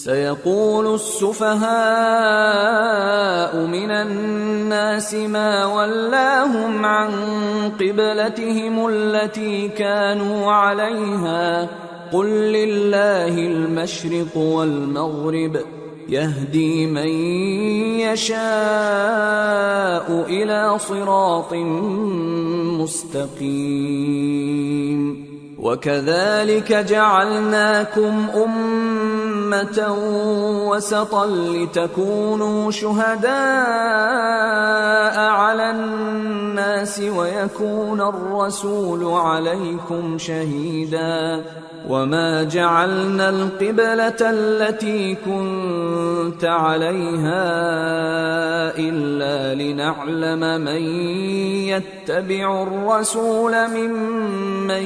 سيقول السفهاء من الناس ما ولاهم عن قبلتهم التي كانوا عليها قل لله المشرق والمغرب يهدي من يشاء إلى صراط مستقيم وكذلك جعلناكم أمة وسطا لتكونوا شهداء على الناس ويكون الرسول عليكم شهيدا وما جعلنا القبلة التي كنت عليها إلا لنعلم من يتبع الرسول ممن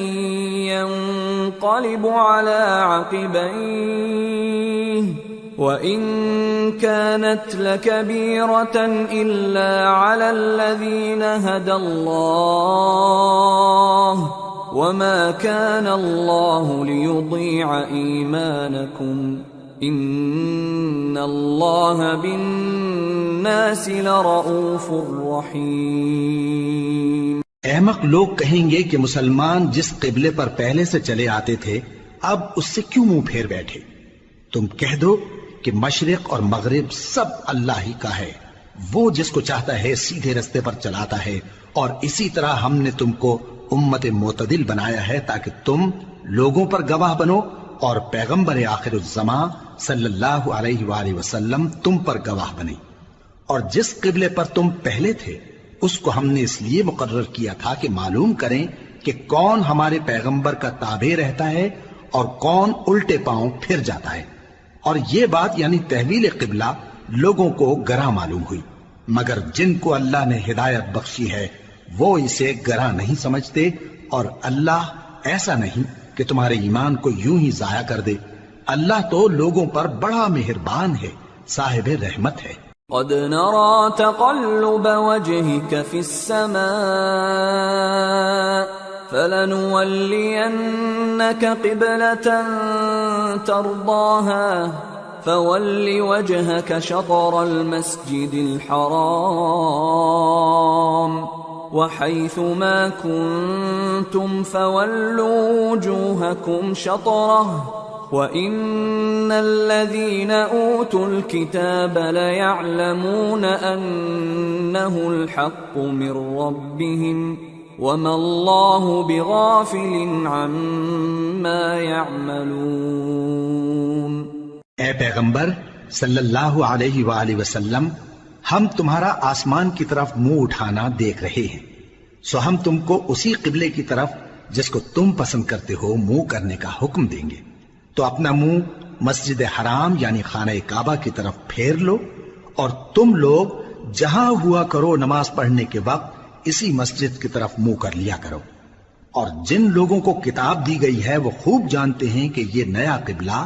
ينقلب على عقبيه وإن كانت لكبيرة إلا على الذين هدى الله وما كان الله ليضيع إيمانكم إن الله بالناس لرؤوف رحيم۔ احمق لوگ کہیں گے کہ مسلمان جس قبلے پر پہلے سے چلے آتے تھے اب اس سے کیوں منہ پھیر بیٹھے؟ تم کہہ دو کہ مشرق اور مغرب سب اللہ ہی کا ہے، وہ جس کو چاہتا ہے سیدھے رستے پر چلاتا ہے، اور اسی طرح ہم نے تم کو امت معتدل بنایا ہے تاکہ تم لوگوں پر گواہ بنو اور پیغمبر آخر الزماں صلی اللہ علیہ وآلہ وسلم تم پر گواہ بنے۔ اور جس قبلے پر تم پہلے تھے اس کو ہم نے اس لیے مقرر کیا تھا کہ معلوم کریں کہ کون ہمارے پیغمبر کا تابع رہتا ہے اور کون الٹے پاؤں پھر جاتا ہے۔ اور یہ بات یعنی تحویل قبلہ لوگوں کو گراں معلوم ہوئی، مگر جن کو اللہ نے ہدایت بخشی ہے وہ اسے گراں نہیں سمجھتے، اور اللہ ایسا نہیں کہ تمہارے ایمان کو یوں ہی ضائع کر دے۔ اللہ تو لوگوں پر بڑا مہربان ہے، صاحب رحمت ہے۔ قد نرى تقلب وجهك في السماء فلنولينك قبلة ترضاها فول وجهك شطر المسجد الحرام وحيث ما كنتم فولوا وجوهكم شطره وَإِنَّ الَّذِينَ أُوتُوا الْكِتَابَ لَيَعْلَمُونَ أَنَّهُ الْحَقُّ مِنْ رَبِّهِمْ وَمَا اللَّهُ بِغَافِلٍ عَمَّا يَعْمَلُونَ۔ اے پیغمبر صلی اللہ علیہ وآلہ وسلم، ہم تمہارا آسمان کی طرف منہ اٹھانا دیکھ رہے ہیں، سو ہم تم کو اسی قبلے کی طرف جس کو تم پسند کرتے ہو منہ کرنے کا حکم دیں گے۔ تو اپنا منہ مسجد حرام یعنی خانہ کعبہ کی طرف پھیر لو، اور تم لوگ جہاں ہوا کرو نماز پڑھنے کے وقت اسی مسجد کی طرف منہ کر لیا کرو۔ اور جن لوگوں کو کتاب دی گئی ہے وہ خوب جانتے ہیں کہ یہ نیا قبلہ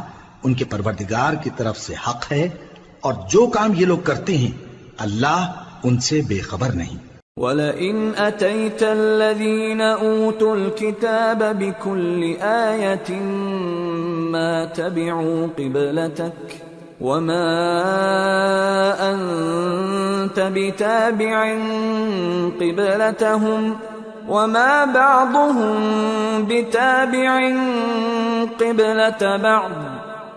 ان کے پروردگار کی طرف سے حق ہے، اور جو کام یہ لوگ کرتے ہیں اللہ ان سے بے خبر نہیں۔ وَلَئِنْ أَتَيْتَ الَّذِينَ أُوتُوا الْكِتَابَ بِكُلِّ آيَةٍ مَا تَبِعُوا قِبْلَتَكَ وَمَا أَنْتَ بِتَابِعٍ قِبْلَتَهُمْ وَمَا بَعْضُهُمْ بِتَابِعٍ قِبْلَةَ بَعْضٍ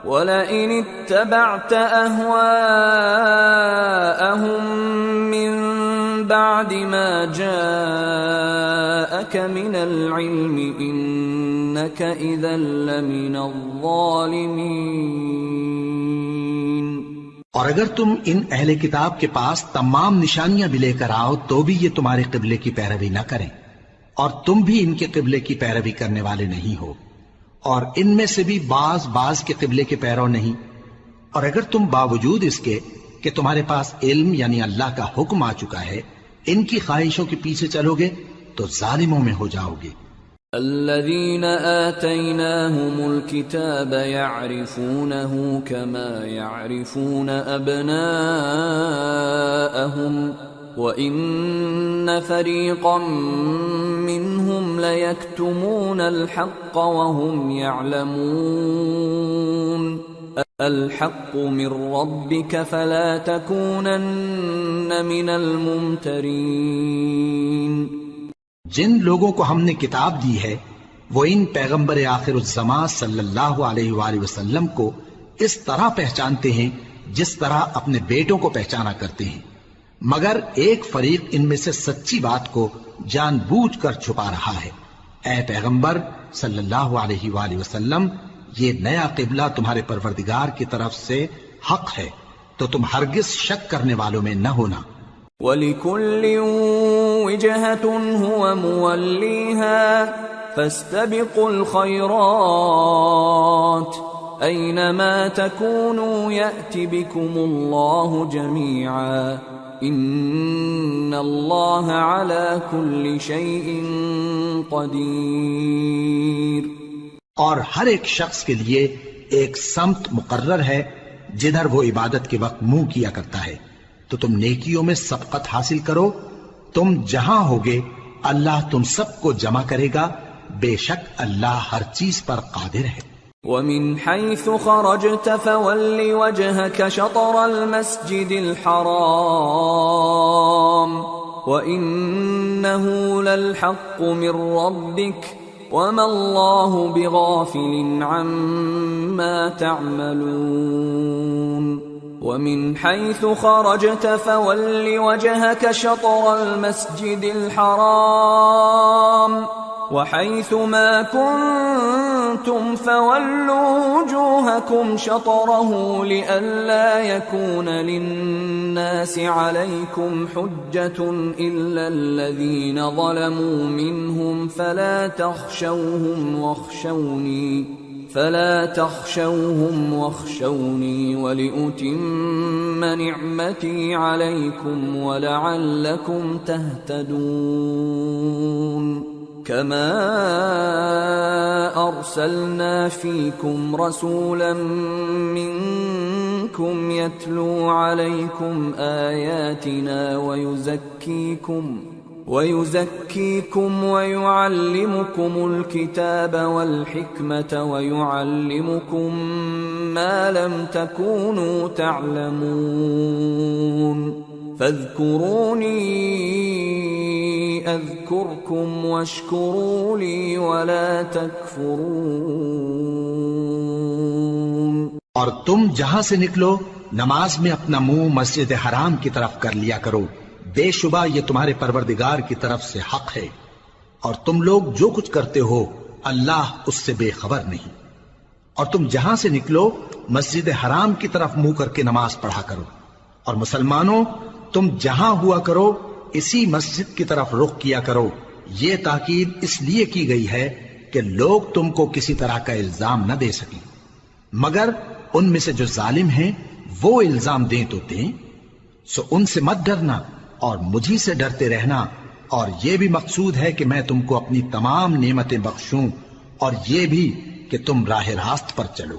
وَلَئِنِ اتَّبَعْتَ أَهْوَاءَهُمْ مِنْ بعد ما جاءك من العلم إنك إذا لمن الظالمين۔ اور اگر تم ان اہل کتاب کے پاس تمام نشانیاں بھی لے کر آؤ تو بھی یہ تمہارے قبلے کی پیروی نہ کریں، اور تم بھی ان کے قبلے کی پیروی کرنے والے نہیں ہو، اور ان میں سے بھی بعض کے قبلے کے پیرو نہیں۔ اور اگر تم باوجود اس کے کہ تمہارے پاس علم یعنی اللہ کا حکم آ چکا ہے ان کی خواہشوں کے پیچھے چلو گے تو ظالموں میں ہو جاؤ گے۔ الذين آتيناهم الكتاب يعرفونه كما يعرفون أبناءهم وإن فريقا منهم ليكتمون الحق وهم يعلمون الحق من ربك فلا تكونن من الممترين۔ جن لوگوں کو ہم نے کتاب دی ہے وہ ان پیغمبر آخر الزمان صلی اللہ علیہ وآلہ وسلم کو اس طرح پہچانتے ہیں جس طرح اپنے بیٹوں کو پہچانا کرتے ہیں، مگر ایک فریق ان میں سے سچی بات کو جان بوجھ کر چھپا رہا ہے۔ اے پیغمبر صلی اللہ علیہ وآلہ وسلم، یہ نیا قبلہ تمہارے پروردگار کی طرف سے حق ہے، تو تم ہرگز شک کرنے والوں میں نہ ہونا۔ وَلِكُلٍّ وِجْهَةٌ هُوَ مُوَلِّيهَا فَاسْتَبِقُوا الْخَيْرَاتِ أَيْنَمَا تَكُونُوا يَأْتِ بِكُمُ اللَّهُ جَمِيعًا إِنَّ اللَّهَ عَلَى كُلِّ شَيْءٍ قَدِيرٌ۔ اور ہر ایک شخص کے لیے ایک سمت مقرر ہے جدھر وہ عبادت کے وقت منہ کیا کرتا ہے، تو تم نیکیوں میں سبقت حاصل کرو، تم جہاں ہوگے اللہ تم سب کو جمع کرے گا، بے شک اللہ ہر چیز پر قادر ہے۔ وَمِنْ حَيْثُ خَرَجْتَ فَوَلِّ وَجْهَكَ شَطْرَ الْمَسْجِدِ الْحَرَامِ وَإِنَّهُ لَلْحَقُّ مِنْ رَبِّكَ وَمَا اللَّهُ بِغَافِلٍ عَمَّا تَعْمَلُونَ۔ وَمِنْ حَيْثُ خَرَجْتَ فَوَلِّ وَجْهَكَ شَطْرَ الْمَسْجِدِ الْحَرَامِ وَحَيْثُ مَا كُنْتُمْ فَوَلُّوا وُجُوهَكُمْ شَطْرَهُ لِئَلَّا يَكُونَ لِلنَّاسِ عَلَيْكُمْ حُجَّةٌ إِلَّا الَّذِينَ ظَلَمُوا مِنْهُمْ فَلَا تَخْشَوْهُمْ وَاخْشَوْنِي وَلِأُتِمَّ نِعْمَتِي عَلَيْكُمْ وَلَعَلَّكُمْ تَهْتَدُونَ۔ كَمَا أَرْسَلْنَا فِيكُمْ رَسُولًا مِّنكُمْ يَتْلُو عَلَيْكُمْ آيَاتِنَا وَيُزَكِّيكُمْ وَيُعَلِّمُكُمُ الْكِتَابَ وَالْحِكْمَةَ وَيُعَلِّمُكُم مَّا لَمْ تَكُونُوا تَعْلَمُونَ فَاذْكُرُونِي أَذْكُرْكُمْ وَاشْكُرُوا لِي وَلَا تَكْفُرُونَ۔ اور تم جہاں سے نکلو نماز میں اپنا منہ مسجد حرام کی طرف کر لیا کرو، بے شبہ یہ تمہارے پروردگار کی طرف سے حق ہے، اور تم لوگ جو کچھ کرتے ہو اللہ اس سے بے خبر نہیں۔ اور تم جہاں سے نکلو مسجد حرام کی طرف منہ کر کے نماز پڑھا کرو، اور مسلمانوں تم جہاں ہوا کرو اسی مسجد کی طرف رخ کیا کرو۔ یہ تاکید اس لیے کی گئی ہے کہ لوگ تم کو کسی طرح کا الزام نہ دے سکیں، مگر ان میں سے جو ظالم ہیں وہ الزام دیں تو دیں، سو ان سے مت ڈرنا اور مجھی سے ڈرتے رہنا، اور یہ بھی مقصود ہے کہ میں تم کو اپنی تمام نعمتیں بخشوں، اور یہ بھی کہ تم راہ راست پر چلو۔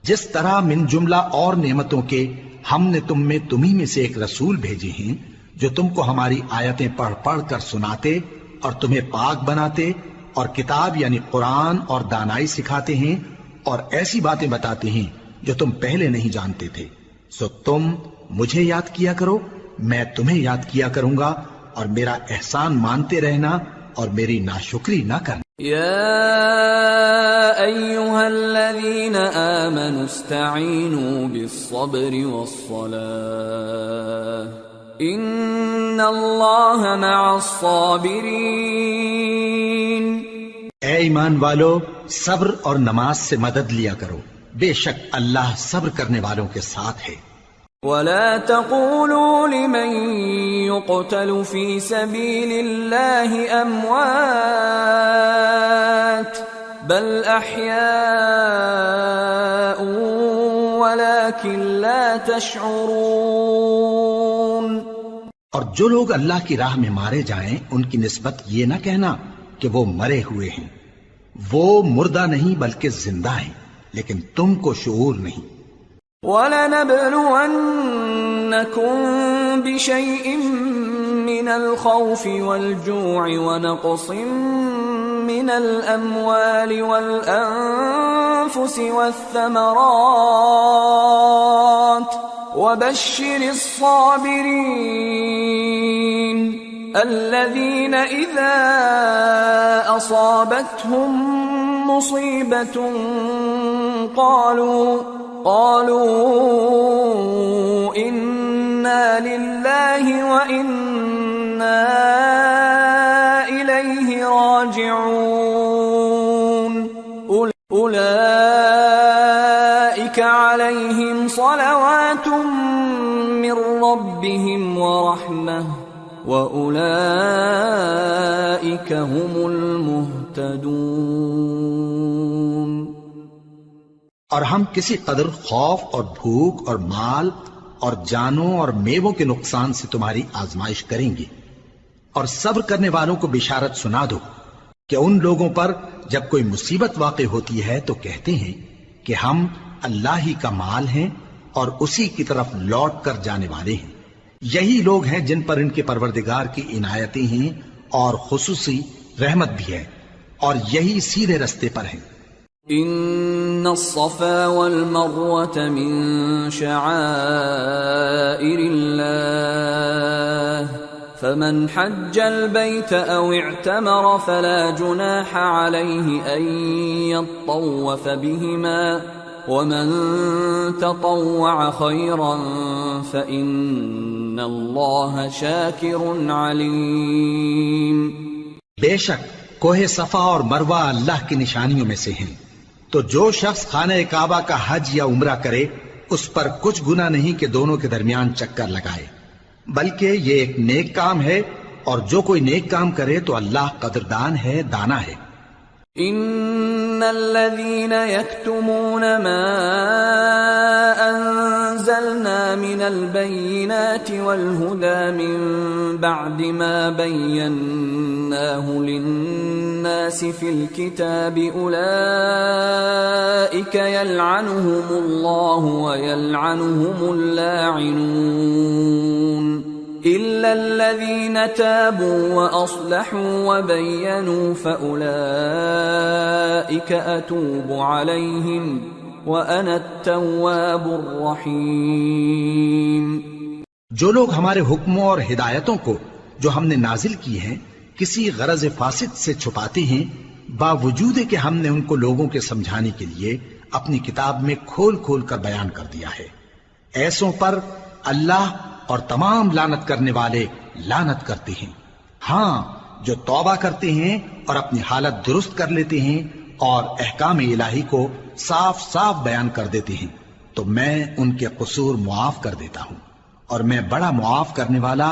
جس طرح من جملہ اور نعمتوں کے ہم نے تم میں تمہیں میں سے ایک رسول بھیجے ہیں جو تم کو ہماری آیتیں پڑھ پڑھ کر سناتے اور تمہیں پاک بناتے اور کتاب یعنی قرآن اور دانائی سکھاتے ہیں اور ایسی باتیں بتاتے ہیں جو تم پہلے نہیں جانتے تھے، سو تم مجھے یاد کیا کرو، میں تمہیں یاد کیا کروں گا، اور میرا احسان مانتے رہنا اور میری ناشکری نہ کرنا۔ يا أيها الذين آمنوا استعينوا بالصبر والصلاة إن الله مع الصابرين۔ اے ایمان والو، صبر اور نماز سے مدد لیا کرو، بے شک اللہ صبر کرنے والوں کے ساتھ ہے۔ ولا تقولوا لمن يقتل في سبيل الله أموات بل أحياء ولكن لا تشعرون۔ اور جو لوگ اللہ کی راہ میں مارے جائیں ان کی نسبت یہ نہ کہنا کہ وہ مرے ہوئے ہیں، وہ مردہ نہیں بلکہ زندہ ہیں، لیکن تم کو شعور نہیں۔ وَلَنَبْلُوَنَّكُمْ بِشَيْءٍ مِّنَ الْخَوْفِ وَالْجُوعِ وَنَقْصٍ من الأموال والأنفس والثمرات وبشر الصابرين الذين إذا أصابتهم مصيبة قالوا إنا لله وإنا إليه راجعون أولئك عليهم صلوات من ربهم ورحمة وأولئك هم المهتدون۔ اور ہم کسی قدر خوف اور بھوک اور مال اور جانوں اور میووں کے نقصان سے تمہاری آزمائش کریں گے، اور صبر کرنے والوں کو بشارت سنا دو کہ ان لوگوں پر جب کوئی مصیبت واقع ہوتی ہے تو کہتے ہیں کہ ہم اللہ ہی کا مال ہیں اور اسی کی طرف لوٹ کر جانے والے ہیں۔ یہی لوگ ہیں جن پر ان کے پروردگار کی عنایتیں ہیں اور خصوصی رحمت بھی ہے، اور یہی سیدھے رستے پر ہیں۔ ان الصفا والمروة من شعائر الله فمن حج البيت او اعتمر فلا جناح عليه ان يطوف بهما ومن تطوع خيرا فإن الله شاكر عليم۔ بے شک کوہ صفا اور مروہ اللہ کی نشانیوں میں سے ہیں، تو جو شخص خانہ کعبہ کا حج یا عمرہ کرے اس پر کچھ گناہ نہیں کہ دونوں کے درمیان چکر لگائے، بلکہ یہ ایک نیک کام ہے، اور جو کوئی نیک کام کرے تو اللہ قدردان ہے، دانا ہے۔ ان الذين يكتمون ما انزلنا من البينات والهدى من بعد ما بيناه للناس في الكتاب اولئك يلعنهم الله ويلعنهم اللاعنون إلا الذين تابوا وأصلحوا وبينوا فأولئك أتوب عليهم وأنا التواب الرحيم۔ جو لوگ ہمارے حکموں اور ہدایتوں کو جو ہم نے نازل کی ہیں کسی غرض فاسد سے چھپاتے ہیں، باوجود کہ ہم نے ان کو لوگوں کے سمجھانے کے لیے اپنی کتاب میں کھول کھول کر بیان کر دیا ہے، ایسوں پر اللہ اور تمام لعنت کرنے والے لعنت کرتے ہیں۔ ہاں، جو توبہ کرتے ہیں اور اپنی حالت درست کر لیتے ہیں اور احکام الہی کو صاف صاف بیان کر دیتے ہیں تو میں ان کے قصور معاف کر دیتا ہوں، اور میں بڑا معاف کرنے والا،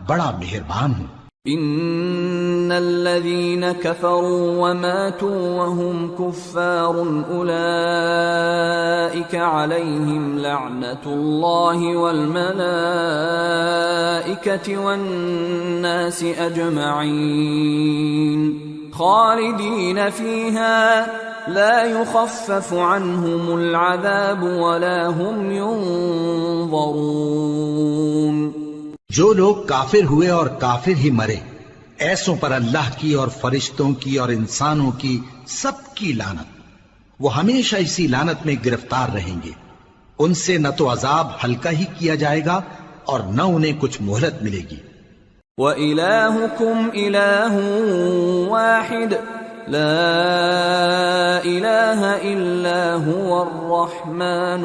بڑا مہربان ہوں۔ ان الذين كفروا وماتوا وهم كفار اولئك عليهم لعنة الله والملائكة والناس اجمعين خالدين فيها لا يخفف عنهم العذاب ولا هم ينظرون۔ جو لوگ کافر ہوئے اور کافر ہی مرے، ایسوں پر اللہ کی اور فرشتوں کی اور انسانوں کی سب کی لعنت، وہ ہمیشہ اسی لعنت میں گرفتار رہیں گے، ان سے نہ تو عذاب ہلکا ہی کیا جائے گا اور نہ انہیں کچھ مہلت ملے گی۔ وَإِلَٰهُكُمْ إِلَٰهٌ وَاحِدٌ لَا إِلَٰهَ إِلَّا هُوَ الرَّحْمَٰنُ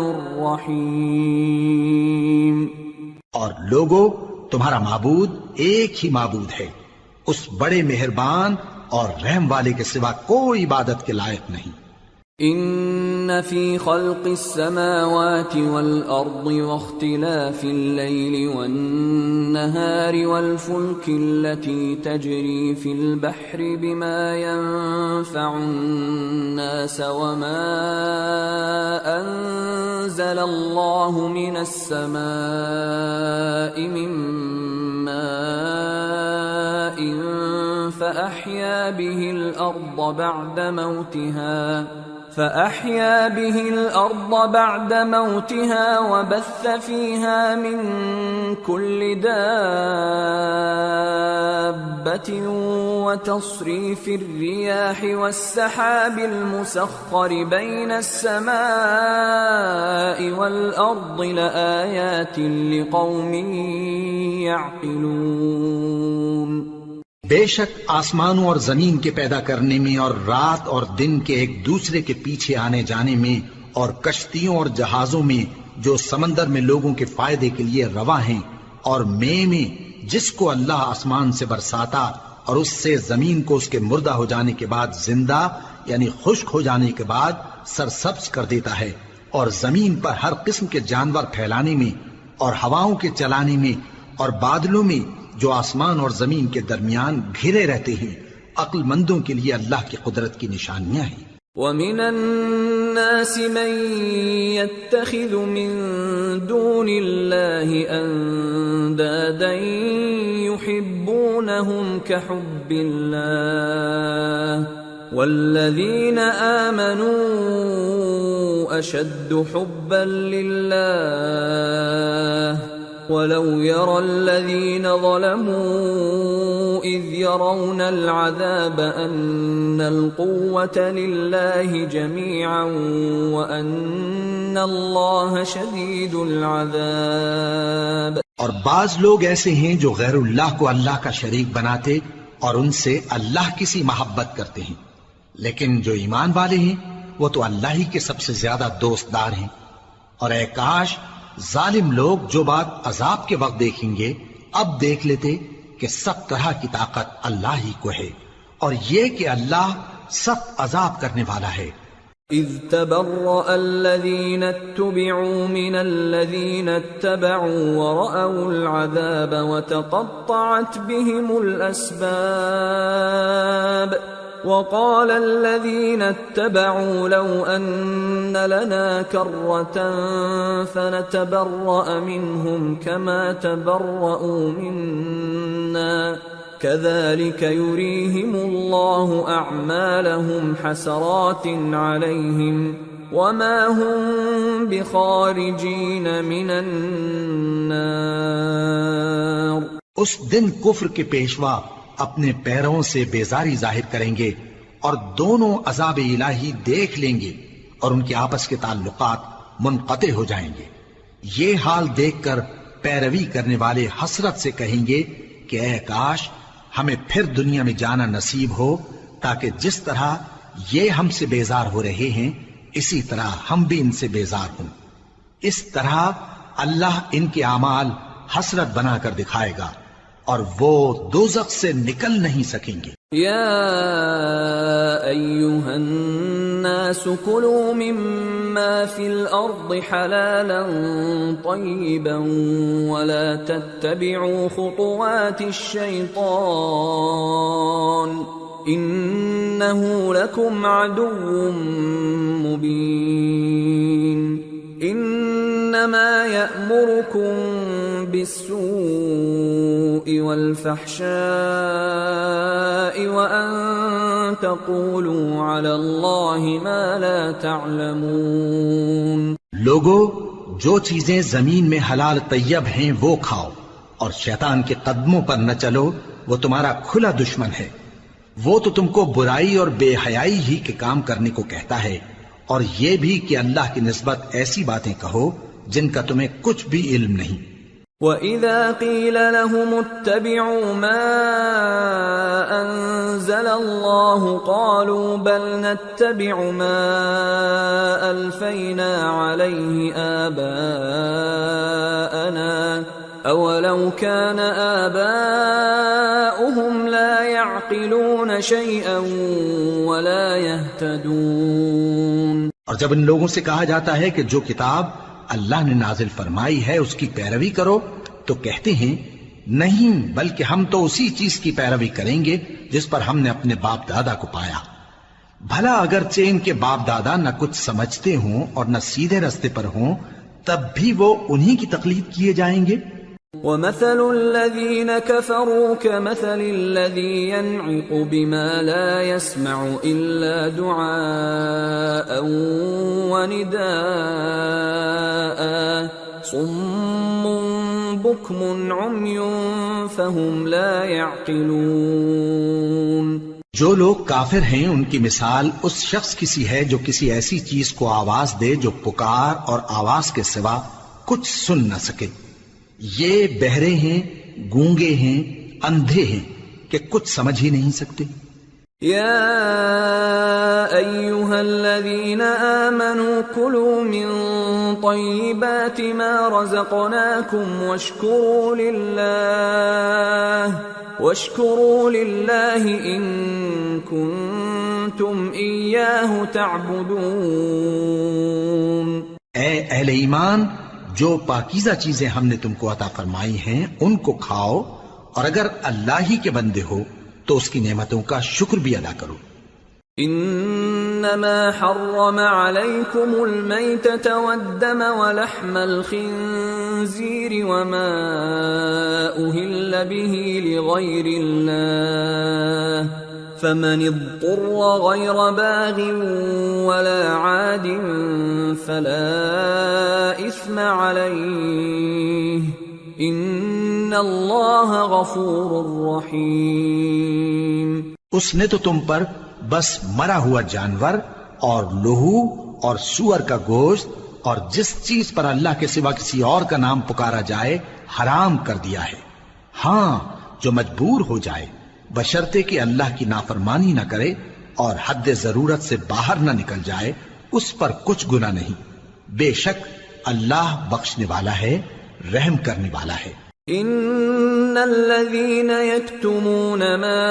الرَّحِيمُ۔ اور لوگو، تمہارا معبود ایک ہی معبود ہے، اس بڑے مہربان اور رحم والے کے سوا کوئی عبادت کے لائق نہیں۔ ان فی خلق السماوات والارض واختلاف الليل والنهار والفلك التي تجري في البحر بما ينفع الناس وما انزل الله من السماء من ماء فأحيا به الأرض بعد موتها فأحيا به الأرض بعد موتها وبث فيها من كل دابة وتصريف الرياح والسحاب المسخر بين السماء والأرض لآيات لقوم يعقلون۔ بے شک آسمانوں اور زمین کے پیدا کرنے میں اور رات اور دن کے ایک دوسرے کے پیچھے آنے جانے میں اور کشتیوں اور جہازوں میں جو سمندر میں لوگوں کے فائدے کے لیے رواں ہیں، اور میں جس کو اللہ آسمان سے برساتا اور اس سے زمین کو اس کے مردہ ہو جانے کے بعد زندہ یعنی خشک ہو جانے کے بعد سرسبز کر دیتا ہے، اور زمین پر ہر قسم کے جانور پھیلانے میں اور ہواؤں کے چلانے میں اور بادلوں میں جو آسمان اور زمین کے درمیان گھرے رہتے ہیں، عقل مندوں کے لیے اللہ کی قدرت کی نشانیاں ہیں۔ وَمِنَ النَّاسِ مَن يَتَّخِذُ مِن دُونِ اللَّهِ أَندَادًا يُحِبُّونَهُمْ كَحُبِّ اللَّهِ وَالَّذِينَ آمَنُوا أَشَدُّ حُبًّا لِلَّهِ وَلَوْ يَرَى الَّذِينَ ظَلَمُوا إِذْ يَرَوْنَ الْعَذَابَ أَنَّ الْقُوَّةَ لِلَّهِ جَمِيعًا وَأَنَّ اللَّهَ شَدِيدُ الْعَذَابِ۔ اور بعض لوگ ایسے ہیں جو غیر اللہ کو اللہ کا شریک بناتے اور ان سے اللہ کی سی محبت کرتے ہیں، لیکن جو ایمان والے ہیں وہ تو اللہ ہی کے سب سے زیادہ دوست دار ہیں۔ اور اے کاش ظالم لوگ جو بات عذاب کے وقت دیکھیں گے اب دیکھ لیتے کہ سب طرح کی طاقت اللہ ہی کو ہے، اور یہ کہ اللہ سخت عذاب کرنے والا ہے۔ اذ تبرأ الذين اتبعوا من الذين اتبعوا ورأوا العذاب وتقطعت بهم الأسباب وقال الذين اتبعوا لو أن لنا كرة فنتبرأ منهم كما تبرأوا منا كذلك يريهم الله أعمالهم حسرات عليهم وما هم بخارجين من النار۔ اس دن کفر کے پیشوا اپنے پیروں سے بیزاری ظاہر کریں گے اور دونوں عذاب الہی دیکھ لیں گے اور ان کے آپس کے تعلقات منقطع ہو جائیں گے۔ یہ حال دیکھ کر پیروی کرنے والے حسرت سے کہیں گے کہ اے کاش ہمیں پھر دنیا میں جانا نصیب ہو تاکہ جس طرح یہ ہم سے بیزار ہو رہے ہیں اسی طرح ہم بھی ان سے بیزار ہوں۔ اس طرح اللہ ان کے اعمال حسرت بنا کر دکھائے گا اور وہ دوزخ سے نکل نہیں سکیں گے۔ یا ایھا الناس کلوا مما فی الارض حلالا طیبا ولا تتبعوا خطوات الشیطان انه لکم عدو مبین انما یأمرکم بالسوء والفحشاء وأن تقولوا على الله ما لا تعلمون۔ لوگو جو چیزیں زمین میں حلال طیب ہیں وہ کھاؤ اور شیطان کے قدموں پر نہ چلو، وہ تمہارا کھلا دشمن ہے، وہ تو تم کو برائی اور بے حیائی ہی کے کام کرنے کو کہتا ہے، اور یہ بھی کہ اللہ کی نسبت ایسی باتیں کہو جن کا تمہیں کچھ بھی علم نہیں۔ وَإِذَا قِيلَ لَهُمُ اتَّبِعُوا مَا أَنزَلَ اللَّهُ قَالُوا بَلْ نَتَّبِعُ مَا أَلْفَيْنَا عَلَيْهِ آبَاءَنَا أَوَلَوْ كَانَ آبَاؤُهُمْ لَا يَعْقِلُونَ شَيْئًا وَلَا يَهْتَدُونَ۔ اور جب ان لوگوں سے کہا جاتا ہے کہ جو کتاب اللہ نے نازل فرمائی ہے اس کی پیروی کرو تو کہتے ہیں نہیں، بلکہ ہم تو اسی چیز کی پیروی کریں گے جس پر ہم نے اپنے باپ دادا کو پایا۔ بھلا اگرچہ ان کے باپ دادا نہ کچھ سمجھتے ہوں اور نہ سیدھے رستے پر ہوں تب بھی وہ انہی کی تقلید کیے جائیں گے۔ ومثل الذين كفروا كمثل الذي ينعق بما لا يسمع إلا دعاء ونداء صم بكم عمي فهم لا يعقلون۔ جو لوگ کافر ہیں ان کی مثال اس شخص کی سی ہے جو کسی ایسی چیز کو آواز دے جو پکار اور آواز کے سوا کچھ سن نہ سکے۔ یہ بہرے ہیں، گونگے ہیں، اندھے ہیں کہ کچھ سمجھ ہی نہیں سکتے۔ يا أيها الذين آمنوا كلوا من طيبات ما رزقناكم واشكروا لله إن كنتم إياه تعبدون۔ اے اہل ایمان، جو پاکیزہ چیزیں ہم نے تم کو عطا فرمائی ہیں ان کو کھاؤ، اور اگر اللہ ہی کے بندے ہو تو اس کی نعمتوں کا شکر بھی ادا کرو۔ انما حرم عليكم الميتة والدم ولحم الخنزير وما أهل به لغير الله فمن اضطر غير باغ ولا عاد فلا إثم عليه ان اللہ غفور رحیم۔ اس نے تو تم پر بس مرا ہوا جانور اور لہو اور سور کا گوشت اور جس چیز پر اللہ کے سوا کسی اور کا نام پکارا جائے حرام کر دیا ہے۔ ہاں، جو مجبور ہو جائے بشرطے کہ اللہ کی نافرمانی نہ کرے اور حد ضرورت سے باہر نہ نکل جائے، اس پر کچھ گناہ نہیں۔ بے شک اللہ بخشنے والا ہے، رحم کرنے والا ہے۔ ان الذين يكتمون ما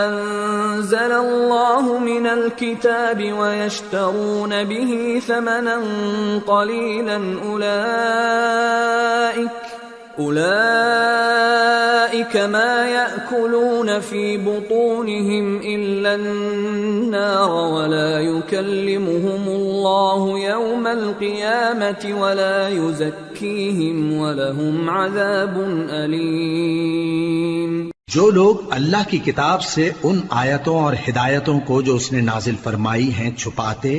انزل الله من الكتاب ويشترون به ثمنا قليلا اولئك ما يأكلون في بطونهم الا النار ولا يكلمهم الله يوم القيامة ولا يزكيهم ولهم عذاب أليم۔ جو لوگ اللہ کی کتاب سے ان آیتوں اور ہدایتوں کو جو اس نے نازل فرمائی ہیں چھپاتے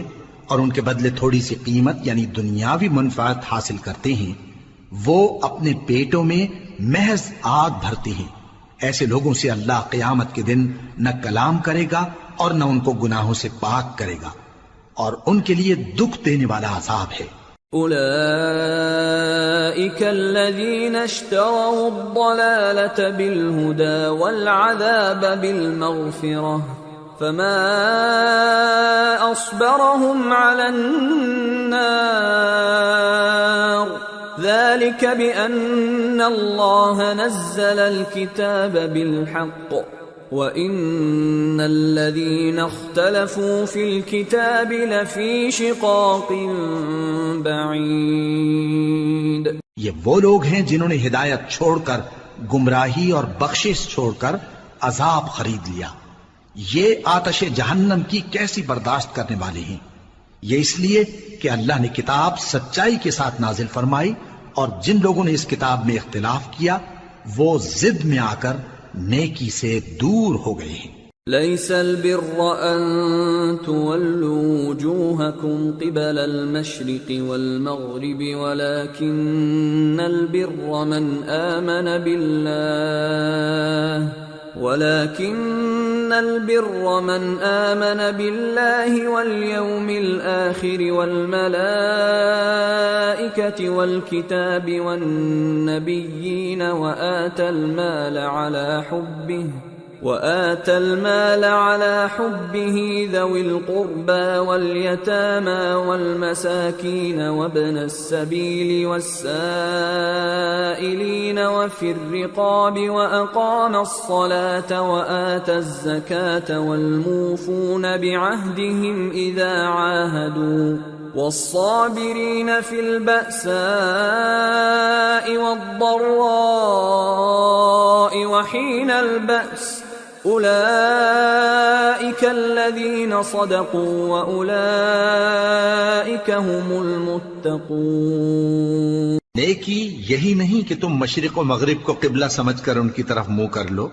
اور ان کے بدلے تھوڑی سی قیمت یعنی دنیاوی منفعت حاصل کرتے ہیں، وہ اپنے پیٹوں میں محض آگ بھرتے ہیں، ایسے لوگوں سے اللہ قیامت کے دن نہ کلام کرے گا اور نہ ان کو گناہوں سے پاک کرے گا، اور ان کے لیے دکھ دینے والا عذاب ہے۔ اولئک الذین اشتروا الضلالة بالهدى والعذاب بالمغفرة فما اصبرهم على النار ذلك بأن الله نزل الكتاب بالحق وَإِنَّ الَّذِينَ اخْتَلَفُوا فِي الْكِتَابِ لَفِي شِقَاقٍ بَعِيدٍ۔ یہ وہ لوگ ہیں جنہوں نے ہدایت چھوڑ کر گمراہی اور بخشش چھوڑ کر عذاب خرید لیا۔ یہ آتش جہنم کی کیسی برداشت کرنے والے ہیں۔ یہ اس لیے کہ اللہ نے کتاب سچائی کے ساتھ نازل فرمائی، اور جن لوگوں نے اس کتاب میں اختلاف کیا وہ ضد میں آ کر نیکی سے دور ہو گئے ہیں۔ ليس البر أن تولوا وجوهكم قبل المشرق والمغرب ولكن البر من آمن بالله واليوم الآخر والملائكة والكتاب والنبيين وآتى المال على حبه ذوي القربى واليتامى والمساكين وابن السبيل والسائلين وفي الرقاب وأقام الصلاة وآتى الزكاة والموفون بعهدهم إذا عاهدوا والصابرين في البأساء والضراء وحين البأس أولئك الذين صدقوا وأولئك هم المتقون۔ نیکی یہی نہیں کہ تم مشرق و مغرب کو قبلہ سمجھ کر ان کی طرف منہ کر لو،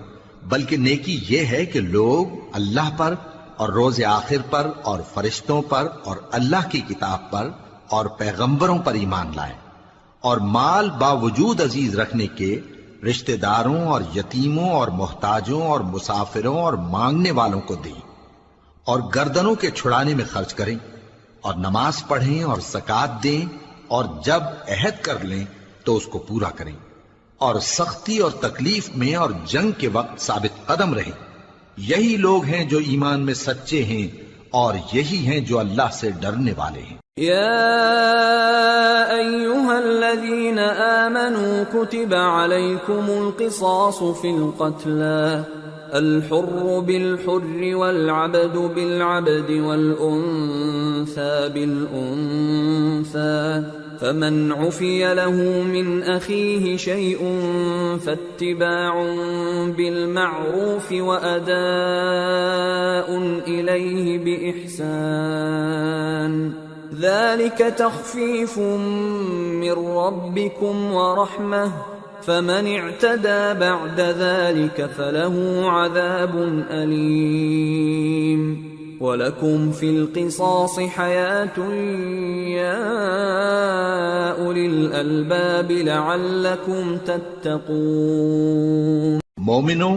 بلکہ نیکی یہ ہے کہ لوگ اللہ پر اور روز آخر پر اور فرشتوں پر اور اللہ کی کتاب پر اور پیغمبروں پر ایمان لائیں، اور مال باوجود عزیز رکھنے کے رشتہ داروں اور یتیموں اور محتاجوں اور مسافروں اور مانگنے والوں کو دیں، اور گردنوں کے چھڑانے میں خرچ کریں، اور نماز پڑھیں اور زکوٰۃ دیں، اور جب عہد کر لیں تو اس کو پورا کریں، اور سختی اور تکلیف میں اور جنگ کے وقت ثابت قدم رہیں۔ یہی لوگ ہیں جو ایمان میں سچے ہیں، اور یہی ہیں جو اللہ سے ڈرنے والے ہیں۔ يا أيها الذين آمنوا كتب عليكم القصاص في القتلى الحر بالحر والعبد بالعبد والأنثى بالأنثى فمن عفي له من أخيه شيء فاتباع بالمعروف وأداء إليه بإحسان ذلك تخفيف من ربكم ورحمة فمن اعتدى بعد ذلك فله عذاب أليم وَلَكُمْ فِي الْقِصَاصِ حَيَاةٌ يَا أُولِي الْأَلْبَابِ لَعَلَّكُمْ تَتَّقُونَ۔ مومنو،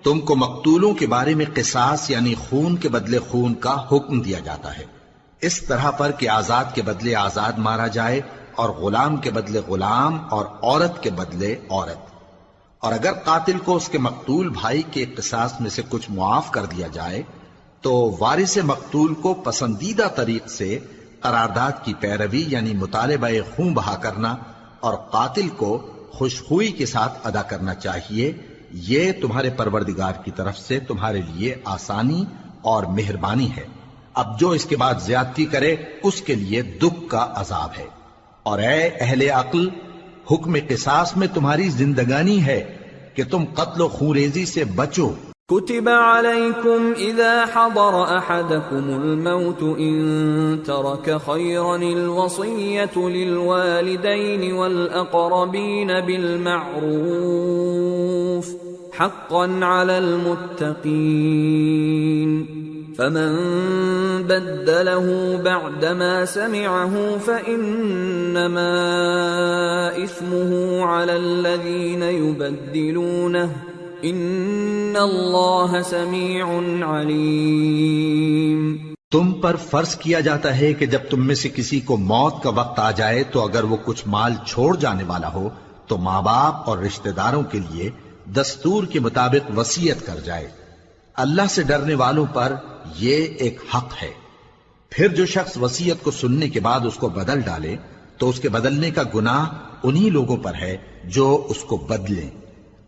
تم کو مقتولوں کے بارے میں قصاص یعنی خون کے بدلے خون کا حکم دیا جاتا ہے، اس طرح پر کہ آزاد کے بدلے آزاد مارا جائے، اور غلام کے بدلے غلام، اور عورت کے بدلے عورت۔ اور اگر قاتل کو اس کے مقتول بھائی کے قصاص میں سے کچھ معاف کر دیا جائے تو وارث مقتول کو پسندیدہ طریق سے قرارداد کی پیروی یعنی مطالبہ خون بہا کرنا اور قاتل کو خوشخوئی کے ساتھ ادا کرنا چاہیے۔ یہ تمہارے پروردگار کی طرف سے تمہارے لیے آسانی اور مہربانی ہے۔ اب جو اس کے بعد زیادتی کرے اس کے لیے دکھ کا عذاب ہے۔ اور اے اہل عقل، حکم قصاص میں تمہاری زندگانی ہے کہ تم قتل و خونریزی سے بچو۔ كتب عليكم إذا حضر أحدكم الموت إن ترك خيرا الوصية للوالدين والأقربين بالمعروف حقا على المتقين فمن بدله بعدما سمعه فإنما إثمه على الذين يبدلونه ان اللہ سمیع علیم۔ تم پر فرض کیا جاتا ہے کہ جب تم میں سے کسی کو موت کا وقت آ جائے تو اگر وہ کچھ مال چھوڑ جانے والا ہو تو ماں باپ اور رشتہ داروں کے لیے دستور کے مطابق وصیت کر جائے۔ اللہ سے ڈرنے والوں پر یہ ایک حق ہے۔ پھر جو شخص وصیت کو سننے کے بعد اس کو بدل ڈالے تو اس کے بدلنے کا گناہ انہی لوگوں پر ہے جو اس کو بدلیں،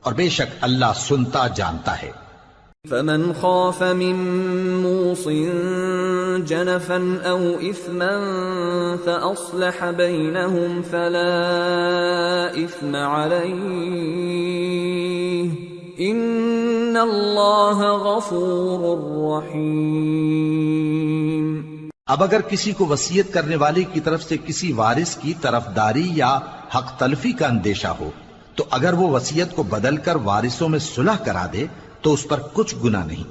اور بے شک اللہ سنتا جانتا ہے۔ فمن خاف من موص جنفا او اثما فاصلح بينهم فلا اثم عليه ان اللہ غفور رحیم۔ اب اگر کسی کو وصیت کرنے والے کی طرف سے کسی وارث کی طرفداری یا حق تلفی کا اندیشہ ہو تو اگر وہ وصیت کو بدل کر وارثوں میں صلح کرا دے تو اس پر کچھ گناہ نہیں،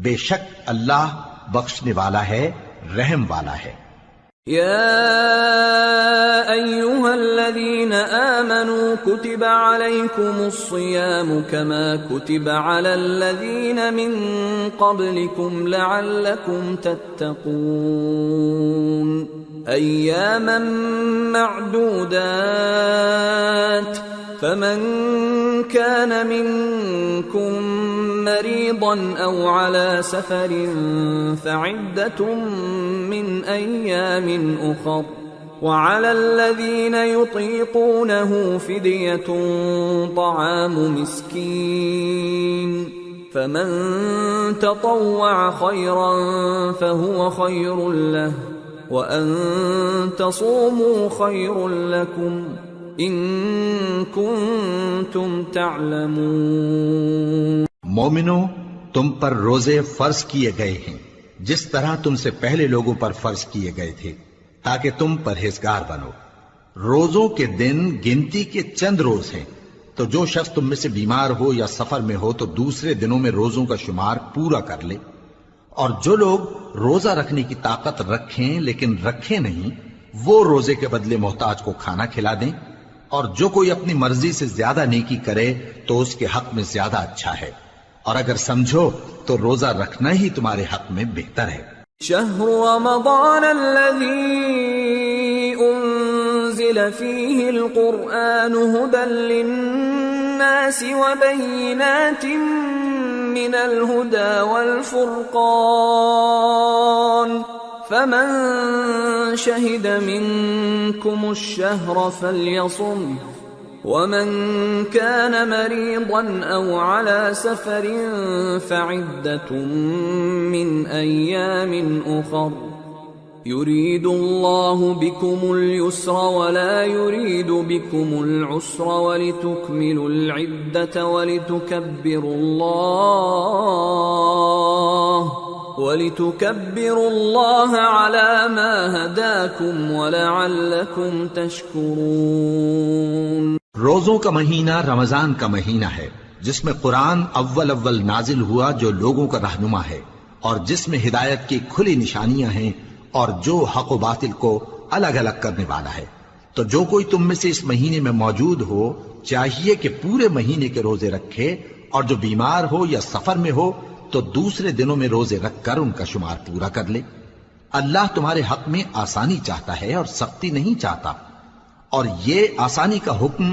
بے شک اللہ بخشنے والا ہے، رحم والا ہے۔ یا ایھا الذین آمنوا کتب علیکم الصیام کما کتب علی الذین من قبلکم لعلکم تتقون ایاما معدودات فمن كان منكم مريضا أو على سفر فعدة من أيام أخر وعلى الذين يطيقونه فدية طعام مسكين فمن تطوع خيرا فهو خير له وأن تصوموا خير لكم ان کنتم تعلمون۔ مومنو، تم پر روزے فرض کیے گئے ہیں جس طرح تم سے پہلے لوگوں پر فرض کیے گئے تھے تاکہ تم پرہیزگار بنو، روزوں کے دن گنتی کے چند روز ہیں، تو جو شخص تم میں سے بیمار ہو یا سفر میں ہو تو دوسرے دنوں میں روزوں کا شمار پورا کر لے۔ اور جو لوگ روزہ رکھنے کی طاقت رکھیں لیکن رکھیں نہیں، وہ روزے کے بدلے محتاج کو کھانا کھلا دیں، اور جو کوئی اپنی مرضی سے زیادہ نیکی کرے تو اس کے حق میں زیادہ اچھا ہے، اور اگر سمجھو تو روزہ رکھنا ہی تمہارے حق میں بہتر ہے۔ شهر رمضان الذي أنزل فيه القرآن هدى للناس وبينات من الهدى والفرقان فمن شهد منكم الشهر فليصمه ومن كان مريضا أو على سفر فعدة من أيام أخر يريد الله بكم اليسر ولا يريد بكم العسر ولتكملوا العدة ولتكبروا الله على ما هداكم ولعلكم تشكرون۔ روزوں کا مہینہ رمضان کا مہینہ ہے جس میں قرآن اول نازل ہوا جو لوگوں کا رہنما ہے، اور جس میں ہدایت کی کھلی نشانیاں ہیں اور جو حق و باطل کو الگ الگ کرنے والا ہے۔ تو جو کوئی تم میں سے اس مہینے میں موجود ہو چاہیے کہ پورے مہینے کے روزے رکھے، اور جو بیمار ہو یا سفر میں ہو تو دوسرے دنوں میں روزے رکھ کر ان کا شمار پورا کر لے۔ اللہ تمہارے حق میں آسانی چاہتا ہے اور سختی نہیں چاہتا، اور یہ آسانی کا حکم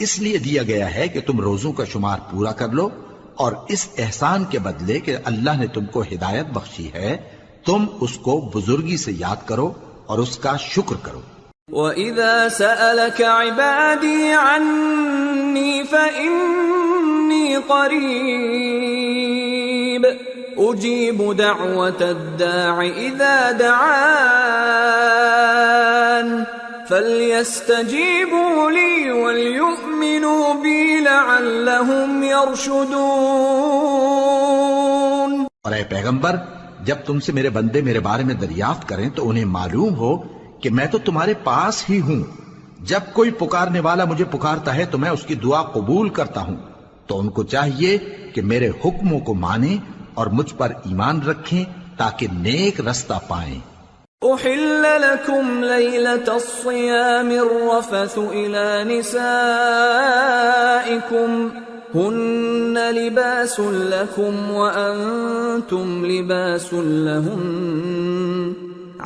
اس لیے دیا گیا ہے کہ تم روزوں کا شمار پورا کر لو، اور اس احسان کے بدلے کہ اللہ نے تم کو ہدایت بخشی ہے تم اس کو بزرگی سے یاد کرو اور اس کا شکر کرو۔ وَإِذَا سَأَلَكَ عِبَادِي عَنِّي فَإِنِّي قَرِيبٌ أُجِيبُ دَعْوَةَ الدَّاعِ إِذَا دَعَانِ فَلْيَسْتَجِيبُوا لِي وَلْيُؤْمِنُوا بِي لَعَلَّهُمْ يَرْشُدُونَ۔ اور اے پیغمبر، جب تم سے میرے بندے میرے بارے میں دریافت کریں تو انہیں معلوم ہو کہ میں تو تمہارے پاس ہی ہوں۔ جب کوئی پکارنے والا مجھے پکارتا ہے تو میں اس کی دعا قبول کرتا ہوں، تو ان کو چاہیے کہ میرے حکموں کو مانیں اور مجھ پر ایمان رکھیں تاکہ نیک رستہ پائیں۔ أحل لكم ليلة الصيام الرفث إلى نسائكم هن لباس لكم وأنتم لباس لهن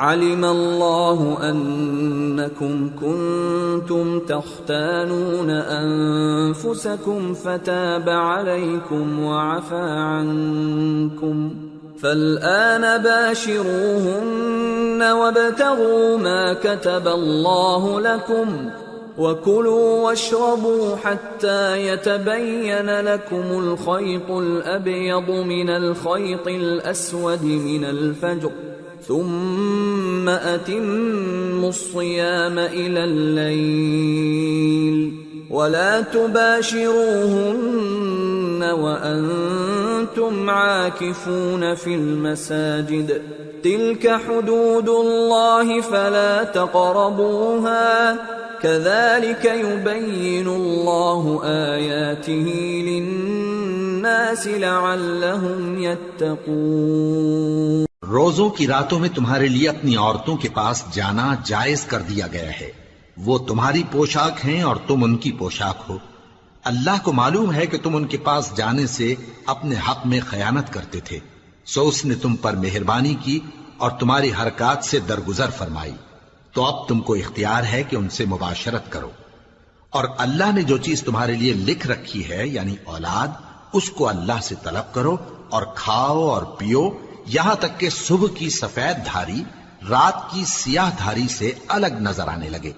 علم الله أنكم كنتم تختانون أنفسكم فتاب عليكم وعفى عنكم فالآن باشروهن وابتغوا ما كتب الله لكم وكلوا واشربوا حتى يتبين لكم الخيط الأبيض من الخيط الأسود من الفجر ثم أتموا الصيام إلى الليل ولا تباشروهن وأنتم عاكفون في المساجد تلك حدود الله فلا تقربوها كذلك يبين الله آياته للناس لعلهم يتقون۔ روزوں کی راتوں میں تمہارے لیے اپنی عورتوں کے پاس جانا جائز کر دیا گیا ہے، وہ تمہاری پوشاک ہیں اور تم ان کی پوشاک ہو۔ اللہ کو معلوم ہے کہ تم ان کے پاس جانے سے اپنے حق میں خیانت کرتے تھے، سو اس نے تم پر مہربانی کی اور تمہاری حرکات سے درگزر فرمائی، تو اب تم کو اختیار ہے کہ ان سے مباشرت کرو۔ اور اللہ نے جو چیز تمہارے لیے لکھ رکھی ہے یعنی اولاد، اس کو اللہ سے طلب کرو اور کھاؤ اور پیو یہاں تک کہ صبح کی سفید دھاری رات کی سیاہ دھاری سے الگ نظر آنے لگے،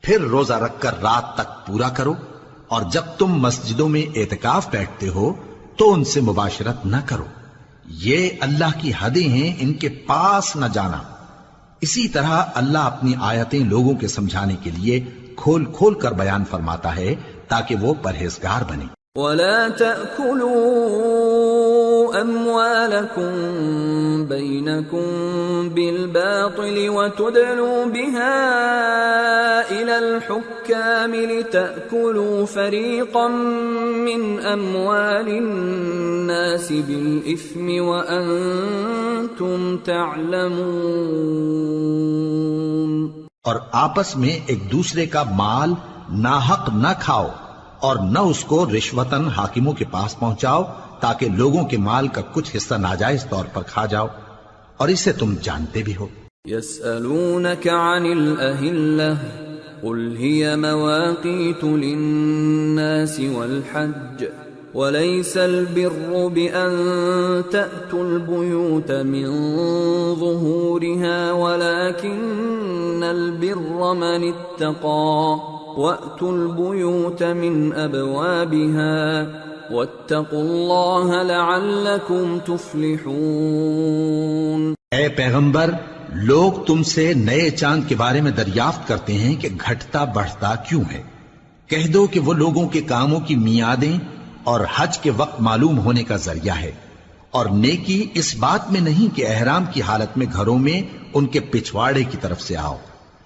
پھر روزہ رکھ کر رات تک پورا کرو، اور جب تم مسجدوں میں اعتکاف بیٹھتے ہو تو ان سے مباشرت نہ کرو، یہ اللہ کی حدیں ہیں، ان کے پاس نہ جانا۔ اسی طرح اللہ اپنی آیتیں لوگوں کے سمجھانے کے لیے کھول کھول کر بیان فرماتا ہے تاکہ وہ پرہیزگار بنے۔ وَلَا تَأْكُلُوا أَمْوَالَكُمْ بَيْنَكُمْ بالباطل وتدلوا بها إلى الحكام لتأكلوا فريقا من أموال الناس بالإثم وأنتم تعلمون۔ اور آپس میں ایک دوسرے کا مال ناحق نہ کھاؤ اور نہ اس کو رشوتاً حاکموں کے پاس پہنچاؤ تاکہ لوگوں کے مال کا کچھ حصہ ناجائز طور پر کھا جاؤ، اور اسے تم جانتے بھی ہو۔ يسألونك عن الأهلة قل هي مواقيت للناس والحج وليس البر بأن تأتوا البيوت من ظهورها ولكن البر من اتقى وأتوا البيوت من أبوابها واتقوا الله لعلكم تفلحون۔ اے پیغمبر، لوگ تم سے نئے چاند کے بارے میں دریافت کرتے ہیں کہ گھٹتا بڑھتا کیوں ہے۔ کہہ دو کہ وہ لوگوں کے کاموں کی میعادیں اور حج کے وقت معلوم ہونے کا ذریعہ ہے، اور نیکی اس بات میں نہیں کہ احرام کی حالت میں گھروں میں ان کے پچھواڑے کی طرف سے آؤ،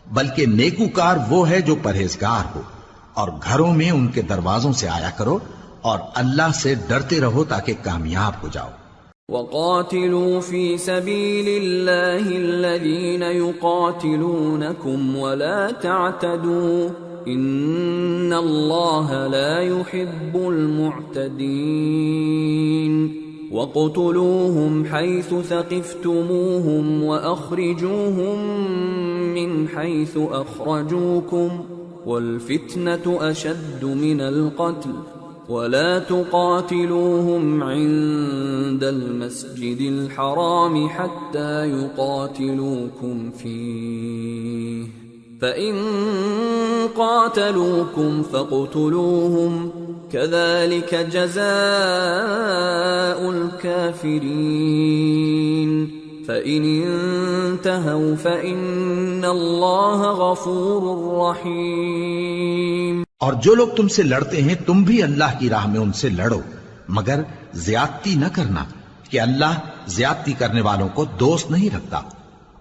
بلکہ نیکوکار وہ ہے جو پرہیزگار ہو، اور گھروں میں ان کے دروازوں سے آیا کرو اور اللہ سے ڈرتے رہو تاکہ کامیاب ہو جاؤ۔ وَقَاتِلُوا فِي سَبِيلِ اللَّهِ الَّذِينَ يُقَاتِلُونَكُمْ وَلَا تَعْتَدُوا إِنَّ اللَّهَ لَا يُحِبُّ الْمُعْتَدِينَ وَاقْتُلُوهُمْ حَيْثُ ثَقِفْتُمُوهُمْ وَأَخْرِجُوهُمْ مِنْ حَيْثُ أَخْرَجُوكُمْ وَالْفِتْنَةُ أَشَدُّ مِنَ الْقَتْلِ وَلَا تُقَاتِلُوهُمْ عِندَ الْمَسْجِدِ الْحَرَامِ حَتَّى يُقَاتِلُوكُمْ فِيهِ فَإِن قَاتَلُوكُمْ فَاقْتُلُوهُمْ كَذَلِكَ جَزَاءُ الْكَافِرِينَ فَإِنِ انْتَهَوْا فَإِنَّ اللَّهَ غَفُورٌ رَحِيمٌ۔ اور جو لوگ تم سے لڑتے ہیں تم بھی اللہ کی راہ میں ان سے لڑو، مگر زیادتی نہ کرنا کہ اللہ زیادتی کرنے والوں کو دوست نہیں رکھتا،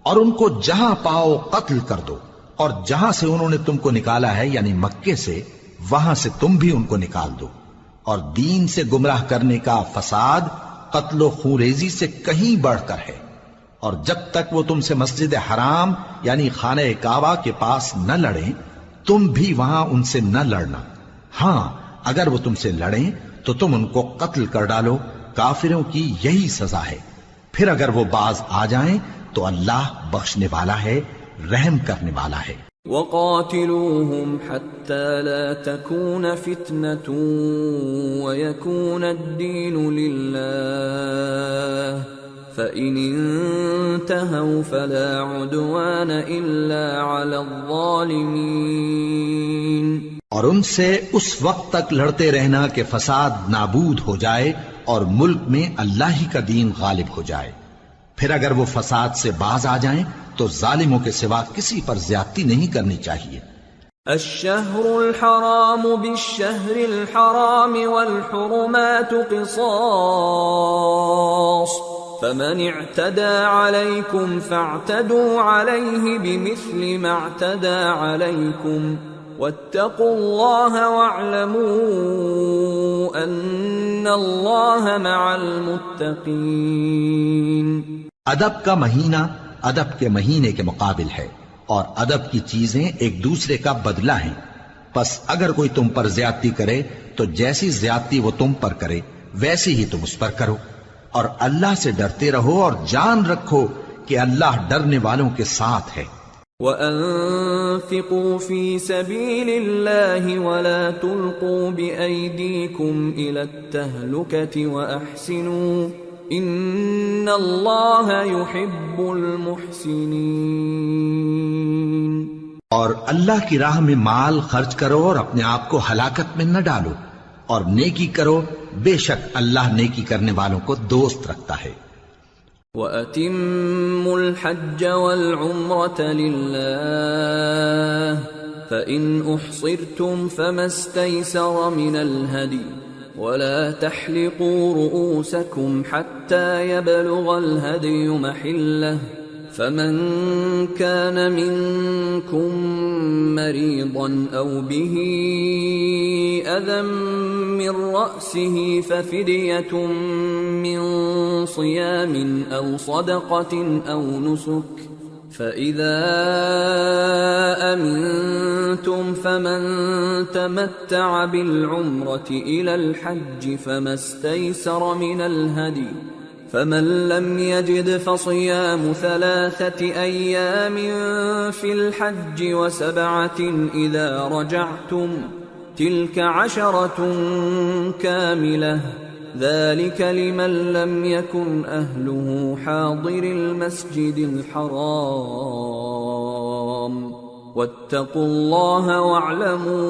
اور ان کو جہاں پاؤ قتل کر دو، اور جہاں سے انہوں نے تم کو نکالا ہے یعنی مکے سے، وہاں سے تم بھی ان کو نکال دو۔ اور دین سے گمراہ کرنے کا فساد قتل و خونریزی سے کہیں بڑھ کر ہے، اور جب تک وہ تم سے مسجد حرام یعنی خانہ کعبہ کے پاس نہ لڑیں تم بھی وہاں ان سے نہ لڑنا۔ ہاں اگر وہ تم سے لڑیں تو تم ان کو قتل کر ڈالو، کافروں کی یہی سزا ہے۔ پھر اگر وہ باز آ جائیں تو اللہ بخشنے والا ہے، رحم کرنے والا ہے۔ وَقَاتِلُوهُمْ حَتَّى لَا تَكُونَ فِتْنَةٌ وَيَكُونَ الدِّينُ لِلَّهِ فَإِنِ انْتَهَوْا فَلَا عُدْوَانَ إِلَّا عَلَى الظَّالِمِينَ۔ اور ان سے اس وقت تک لڑتے رہنا کہ فساد نابود ہو جائے اور ملک میں اللہ ہی کا دین غالب ہو جائے۔ پھر اگر وہ فساد سے باز آ جائیں تو ظالموں کے سوا کسی پر زیادتی نہیں کرنی چاہیے۔ الشهر الحرام بالشهر الحرام والحرمات قصاص فمن اعتدى عليكم فاعتدوا عليه بمثل ما اعتدى عليكم واتقوا الله واعلموا ان الله مع المتقين۔ ادب کا مہینہ ادب کے مہینے کے مقابل ہے، اور ادب کی چیزیں ایک دوسرے کا بدلہ ہیں۔ پس اگر کوئی تم پر زیادتی کرے تو جیسی زیادتی وہ تم پر کرے ویسی ہی تم اس پر کرو، اور اللہ سے ڈرتے رہو اور جان رکھو کہ اللہ ڈرنے والوں کے ساتھ ہے۔ وَأَنفِقُوا فِي سَبِيلِ اللَّهِ وَلَا تُلْقُوا بِأَيْدِيكُمْ إِلَى التَّهْلُكَةِ وَأَحْسِنُوا إِنَّ اللَّهَ يُحِبُّ الْمُحْسِنِينَ۔ اور اللہ کی راہ میں مال خرچ کرو اور اپنے آپ کو ہلاکت میں نہ ڈالو، اور نیکی کرو، بے شک اللہ نیکی کرنے والوں کو دوست رکھتا ہے۔ وَأَتِمُّوا الْحَجَّ وَالْعُمْرَةَ لِلَّهِ فَإِنْ أُحْصِرْتُمْ فَمَا اسْتَيْسَرَ مِنَ الْهَدْيِ وَلَا تَحْلِقُوا رُؤُوسَكُمْ حَتَّى يَبْلُغَ الْهَدْيُ مَحِلَّهُ فمن كان منكم مريضا أو به أذى من رأسه ففدية من صيام أو صدقة أو نسك، فإذا أمنتم فمن تمتع بالعمرة إلى الحج فما استيسر من الهدي، فمن لم يجد فصيام 3 أيام في الحج و7 إذا رجعتم، تلك 10 كاملة، ذلك لمن لم يكن أهله حاضر المسجد الحرام، واتقوا الله واعلموا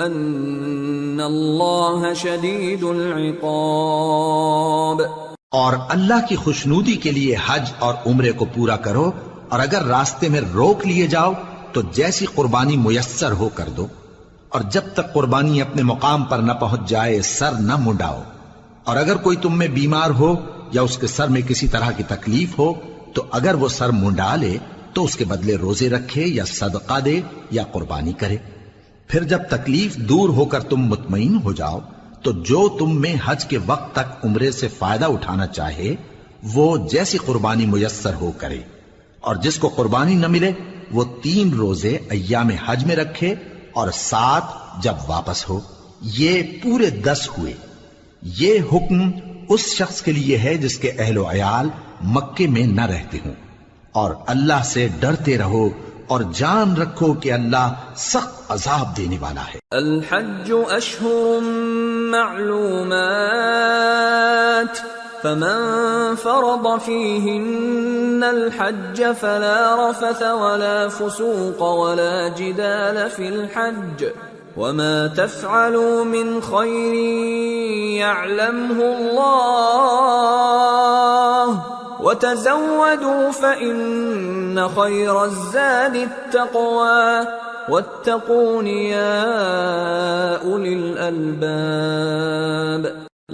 أن الله شديد العقاب۔ اور اللہ کی خوشنودی کے لیے حج اور عمرے کو پورا کرو، اور اگر راستے میں روک لیے جاؤ تو جیسی قربانی میسر ہو کر دو، اور جب تک قربانی اپنے مقام پر نہ پہنچ جائے سر نہ منڈاؤ، اور اگر کوئی تم میں بیمار ہو یا اس کے سر میں کسی طرح کی تکلیف ہو تو اگر وہ سر منڈا لے تو اس کے بدلے روزے رکھے یا صدقہ دے یا قربانی کرے۔ پھر جب تکلیف دور ہو کر تم مطمئن ہو جاؤ تو جو تم میں حج کے وقت تک عمرے سے فائدہ اٹھانا چاہے وہ جیسی قربانی میسر ہو کرے، اور جس کو قربانی نہ ملے وہ 3 روزے ایام حج میں رکھے اور 7 جب واپس ہو، یہ پورے 10 ہوئے۔ یہ حکم اس شخص کے لیے ہے جس کے اہل و عیال مکے میں نہ رہتے ہوں، اور اللہ سے ڈرتے رہو اور جان رکھو کہ اللہ سخت عذاب دینے والا ہے۔ الحج اشہر معلومات، فمن فرض فيهن الحج فلا رفث ولا فسوق ولا جدال في الحج، وما تفعلوا من خير يعلمه الله، وتزودوا فإن خير الزاد التقوى، واتقون يا أولي الألباب۔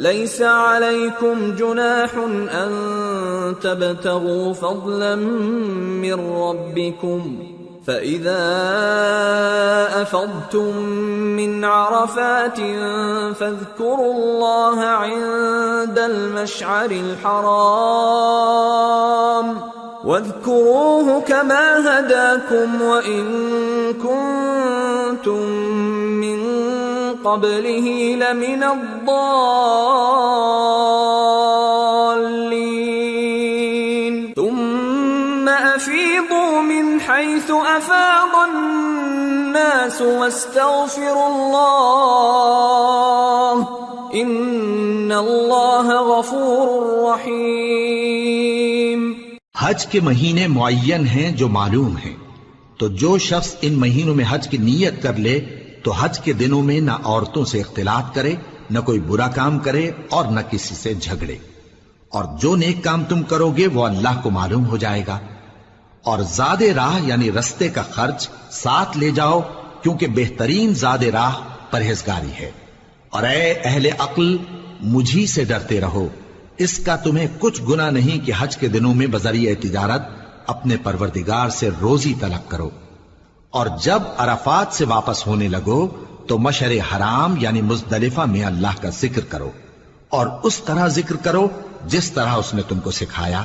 ليس عليكم جناح أن تبتغوا فضلا من ربكم، فإذا أفضتم من عرفات فاذكروا الله عند المشعر الحرام، واذكروه كما هداكم وإن كنتم من قبله لمن الضالين، ثم أفيضوا من حيث أفاض الناس واستغفروا الله إن الله غفور رحيم۔ حج کے مہینے معین ہیں جو معلوم ہیں، تو جو شخص ان مہینوں میں حج کی نیت کر لے تو حج کے دنوں میں نہ عورتوں سے اختلاط کرے، نہ کوئی برا کام کرے اور نہ کسی سے جھگڑے، اور جو نیک کام تم کرو گے وہ اللہ کو معلوم ہو جائے گا، اور زاد راہ یعنی رستے کا خرچ ساتھ لے جاؤ کیونکہ بہترین زاد راہ پرہیزگاری ہے، اور اے اہل عقل مجھی سے ڈرتے رہو، اس کا تمہیں کچھ گناہ نہیں کہ حج کے دنوں میں بذریعہ تجارت اپنے پروردگار سے روزی طلب کرو، اور جب عرفات سے واپس ہونے لگو تو مشعر حرام یعنی مزدلفہ میں اللہ کا ذکر کرو، اور اس طرح ذکر کرو جس طرح اس نے تم کو سکھایا،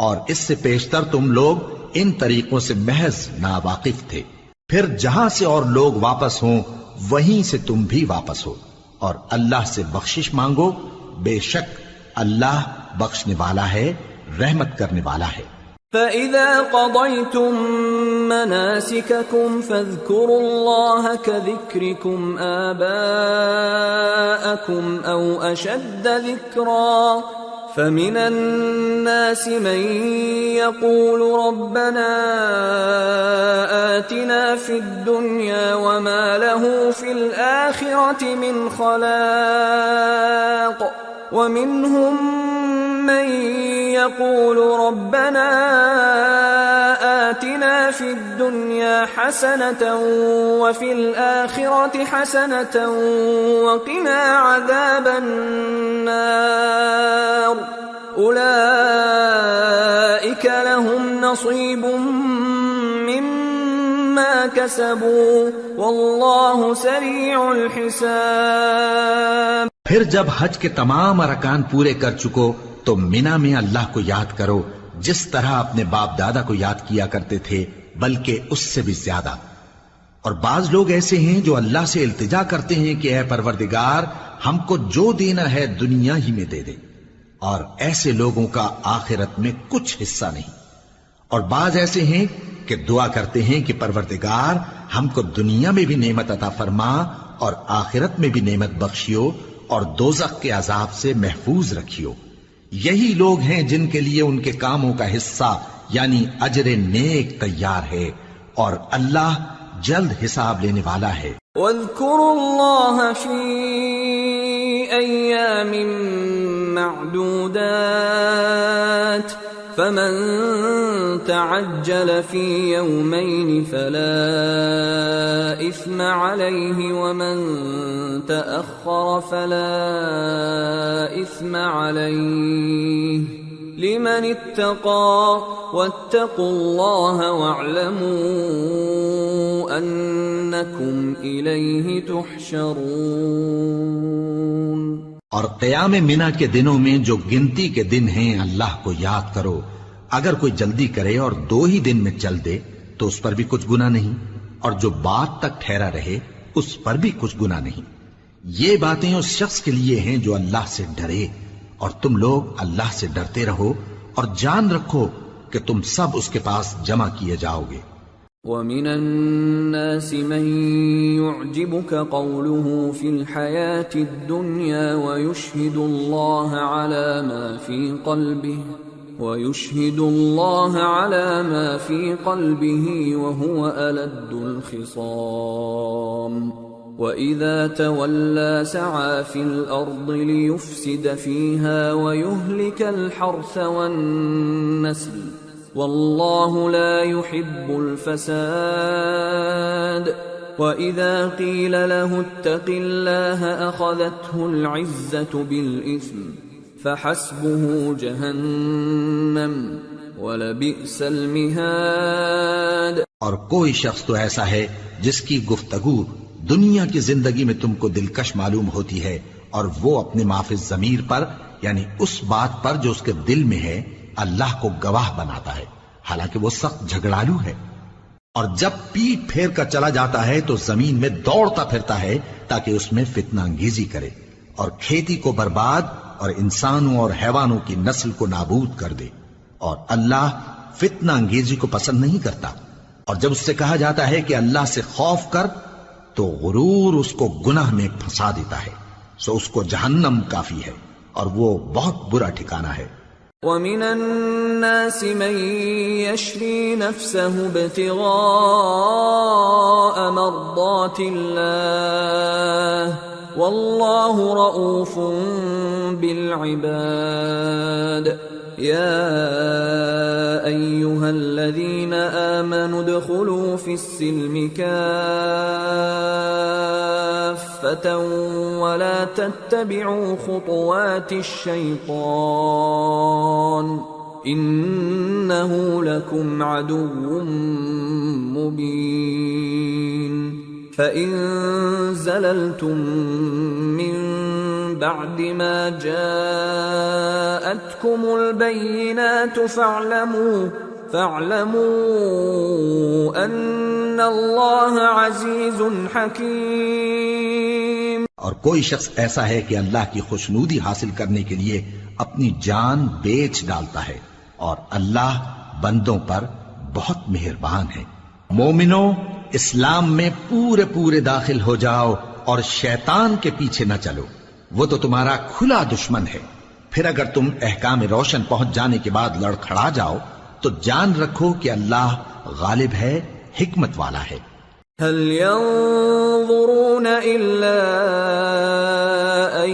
اور اس سے پیشتر تم لوگ ان طریقوں سے محض ناواقف تھے۔ پھر جہاں سے اور لوگ واپس ہوں وہیں سے تم بھی واپس ہو، اور اللہ سے بخشش مانگو، بے شک اللہ بخشنے والا ہے، رحمت کرنے والا ہے۔ فَإِذَا قَضَيْتُم مَّنَاسِكَكُمْ فَاذْكُرُوا اللَّهَ كَذِكْرِكُمْ آبَاءَكُمْ أَوْ أَشَدَّ ذِكْرًا، فَمِنَ النَّاسِ مَن يَقُولُ رَبَّنَا آتِنَا فِي الدُّنْيَا وَمَا لَهُ فِي الْآخِرَةِ مِنْ خَلَاقٍ، وَمِنْهُم من يقول ربنا آتنا في الدنيا حسنة وفي الآخرة حسنة وقنا عذاب النار، أولئك لهم نصيب مما كسبوا والله سريع الحساب۔ پھر جب حج کے تمام ارکان پورے کر چکو تو مینا میں اللہ کو یاد کرو جس طرح اپنے باپ دادا کو یاد کیا کرتے تھے، بلکہ اس سے بھی زیادہ۔ اور بعض لوگ ایسے ہیں جو اللہ سے التجا کرتے ہیں کہ اے پروردگار ہم کو جو دینا ہے دنیا ہی میں دے دے، اور ایسے لوگوں کا آخرت میں کچھ حصہ نہیں۔ اور بعض ایسے ہیں کہ دعا کرتے ہیں کہ پروردگار ہم کو دنیا میں بھی نعمت عطا فرما اور آخرت میں بھی نعمت بخشیو اور دوزخ کے عذاب سے محفوظ رکھیو۔ یہی لوگ ہیں جن کے لیے ان کے کاموں کا حصہ یعنی اجر نیک تیار ہے، اور اللہ جلد حساب لینے والا ہے۔ واذكروا الله في أيام معدودات فمن تعجل في يومين فلا إثم عليه ومن تأخر فلا إثم عليه لمن اتقى واتقوا الله واعلموا أنكم إليه تحشرون۔ اور قیام منا کے دنوں میں جو گنتی کے دن ہیں اللہ کو یاد کرو۔ اگر کوئی جلدی کرے اور 2 ہی دن میں چل دے تو اس پر بھی کچھ گناہ نہیں، اور جو بات تک ٹھہرا رہے اس پر بھی کچھ گناہ نہیں۔ یہ باتیں اس شخص کے لیے ہیں جو اللہ سے ڈرے، اور تم لوگ اللہ سے ڈرتے رہو اور جان رکھو کہ تم سب اس کے پاس جمع کیے جاؤ گے۔ وَمِنَ النَّاسِ مَن يُعْجِبُكَ قَوْلُهُ فِي الْحَيَاةِ الدُّنْيَا وَيُشْهِدُ اللَّهَ عَلَى مَا فِي قَلْبِهِ وَهُوَ أَلَدُّ الْخِصَامِ وَإِذَا تَوَلَّى سَعَى فِي الْأَرْضِ لِيُفْسِدَ فِيهَا وَيُهْلِكَ الْحَرْثَ وَالنَّسْلَ وَاللَّهُ لَا يُحِبُّ الْفَسَادَ وَإِذَا قِيلَ لَهُ اتَّقِ اللَّهَ أَخَذَتْهُ الْعِزَّةُ بِالْإِثْمِ فَحَسْبُهُ جَهَنَّمُ وَلَبِئْسَ الْمِهَادُ۔ اور کوئی شخص تو ایسا ہے جس کی گفتگو دنیا کی زندگی میں تم کو دلکش معلوم ہوتی ہے، اور وہ اپنے معافی ضمیر پر یعنی اس بات پر جو اس کے دل میں ہے اللہ کو گواہ بناتا ہے، حالانکہ وہ سخت جھگڑالو ہے۔ اور جب پیٹ پھیر کر چلا جاتا ہے تو زمین میں دوڑتا پھرتا ہے تاکہ اس میں فتنہ انگیزی کرے اور کھیتی کو برباد اور انسانوں اور حیوانوں کی نسل کو نابود کر دے، اور اللہ فتنہ انگیزی کو پسند نہیں کرتا۔ اور جب اس سے کہا جاتا ہے کہ اللہ سے خوف کر تو غرور اس کو گناہ میں پھنسا دیتا ہے، سو اس کو جہنم کافی ہے اور وہ بہت برا ٹھکانہ ہے۔ وَمِنَ النَّاسِ مَن يَشْرِي نَفْسَهُ ابْتِغَاءَ مَرْضَاتِ اللَّهِ وَاللَّهُ رَءُوفٌ بِالْعِبَادِ۔ يَا أَيُّهَا الَّذِينَ آمَنُوا ادْخُلُوا فِي السِّلْمِ كَافَّةً وَلَا تَتَّبِعُوا خُطُوَاتِ الشَّيْطَانِ إِنَّهُ لَكُمْ عَدُوٌّ مُّبِينٌ۔ فَإِن زَلَلْتُم مِّن بَعْدِ مَا جَاءَتْكُمُ الْبَيِّنَاتُ فَاعْلَمُوا أَنَّ اللَّهَ عَزِيزٌ حَكِيمٌ۔ اور کوئی شخص ایسا ہے کہ اللہ کی خوشنودی حاصل کرنے کے لیے اپنی جان بیچ ڈالتا ہے، اور اللہ بندوں پر بہت مہربان ہے۔ مومنو، اسلام میں پورے پورے داخل ہو جاؤ اور شیطان کے پیچھے نہ چلو، وہ تو تمہارا کھلا دشمن ہے۔ پھر اگر تم احکام روشن پہنچ جانے کے بعد لڑکھڑا جاؤ تو جان رکھو کہ اللہ غالب ہے، حکمت والا ہے۔ هل ينظرون إلا أن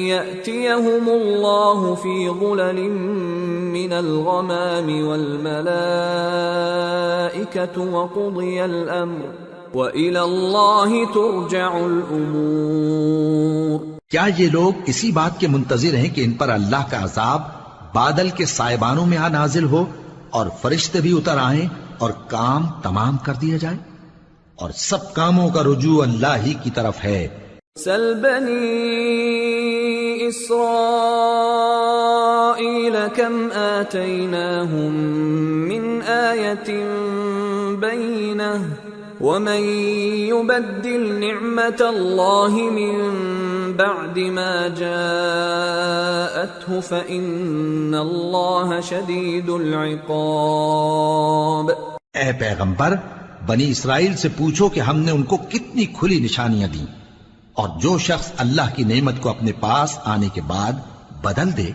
يأتيهم الله في ظلل من الغمام والملائكة وقضي الأمر وإلى الله ترجع الأمور۔ کیا یہ لوگ اسی بات کے منتظر ہیں کہ ان پر اللہ کا عذاب بادل کے سائبانوں میں آ نازل ہو اور فرشتے بھی اتر آئیں اور کام تمام کر دیا جائے، اور سب کاموں کا رجوع اللہ ہی کی طرف ہے۔ سل بنی اسرائیل کم آتیناہم من آیت بینہ ومن يبدل نعمت اللہ من بعد ما جاءته فإن اللہ شدید العقاب۔ اے پیغمبر، بنی اسرائیل سے پوچھو کہ ہم نے ان کو کتنی کھلی نشانیاں دیں، اور جو شخص اللہ کی نعمت کو اپنے پاس آنے کے بعد بدل دے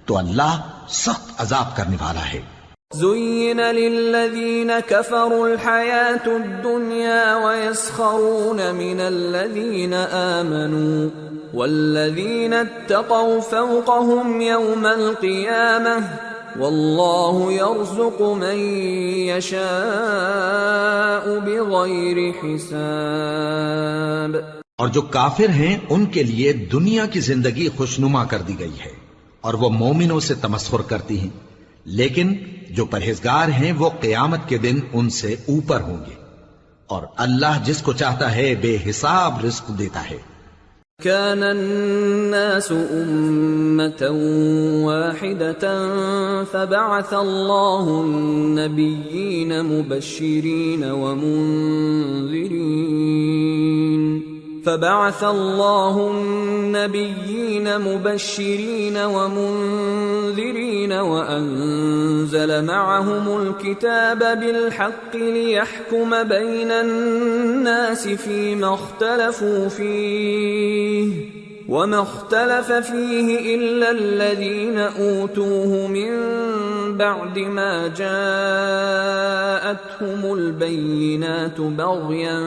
تو اللہ سخت عذاب کرنے والا ہے۔ زين للذين كفروا الحياة الدنيا ويسخرون من الذين آمنوا والذين اتقوا فوقهم يوم القيامة والله يرزق من يشاء بغير حساب۔ اور جو کافر ہیں ان کے لیے دنیا کی زندگی خوشنما کر دی گئی ہے اور وہ مومنوں سے تمسخر کرتی ہیں، لیکن جو پرہیزگار ہیں وہ قیامت کے دن ان سے اوپر ہوں گے، اور اللہ جس کو چاہتا ہے بے حساب رزق دیتا ہے۔ كان الناس أمة واحدة فبعث الله النبيين مبشرين ومنذرين وأنزل معهم الكتاب بالحق ليحكم بين الناس فيما اختلفوا فيه وما اختلف فيه إلا الذين أوتوه من بعد ما جاءتهم البينات بغيا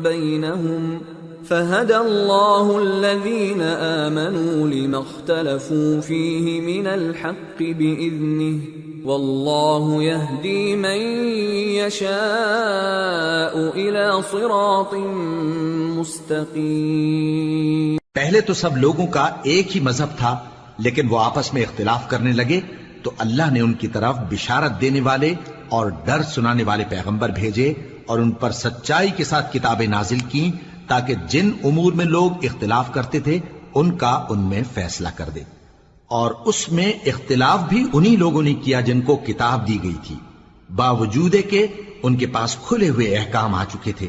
بينهم فهدى الله الذين آمنوا لما اختلفوا فيه من الحق بإذنه والله يهدي من يشاء إلى صراط مستقيم۔ پہلے تو سب لوگوں کا ایک ہی مذہب تھا، لیکن وہ آپس میں اختلاف کرنے لگے تو اللہ نے ان کی طرف بشارت دینے والے اور ڈر سنانے والے پیغمبر بھیجے اور ان پر سچائی کے ساتھ کتابیں نازل کی تاکہ جن امور میں لوگ اختلاف کرتے تھے ان کا ان میں فیصلہ کر دے، اور اس میں اختلاف بھی انہی لوگوں نے کیا جن کو کتاب دی گئی تھی، باوجود کہ ان کے پاس کھلے ہوئے احکام آ چکے تھے،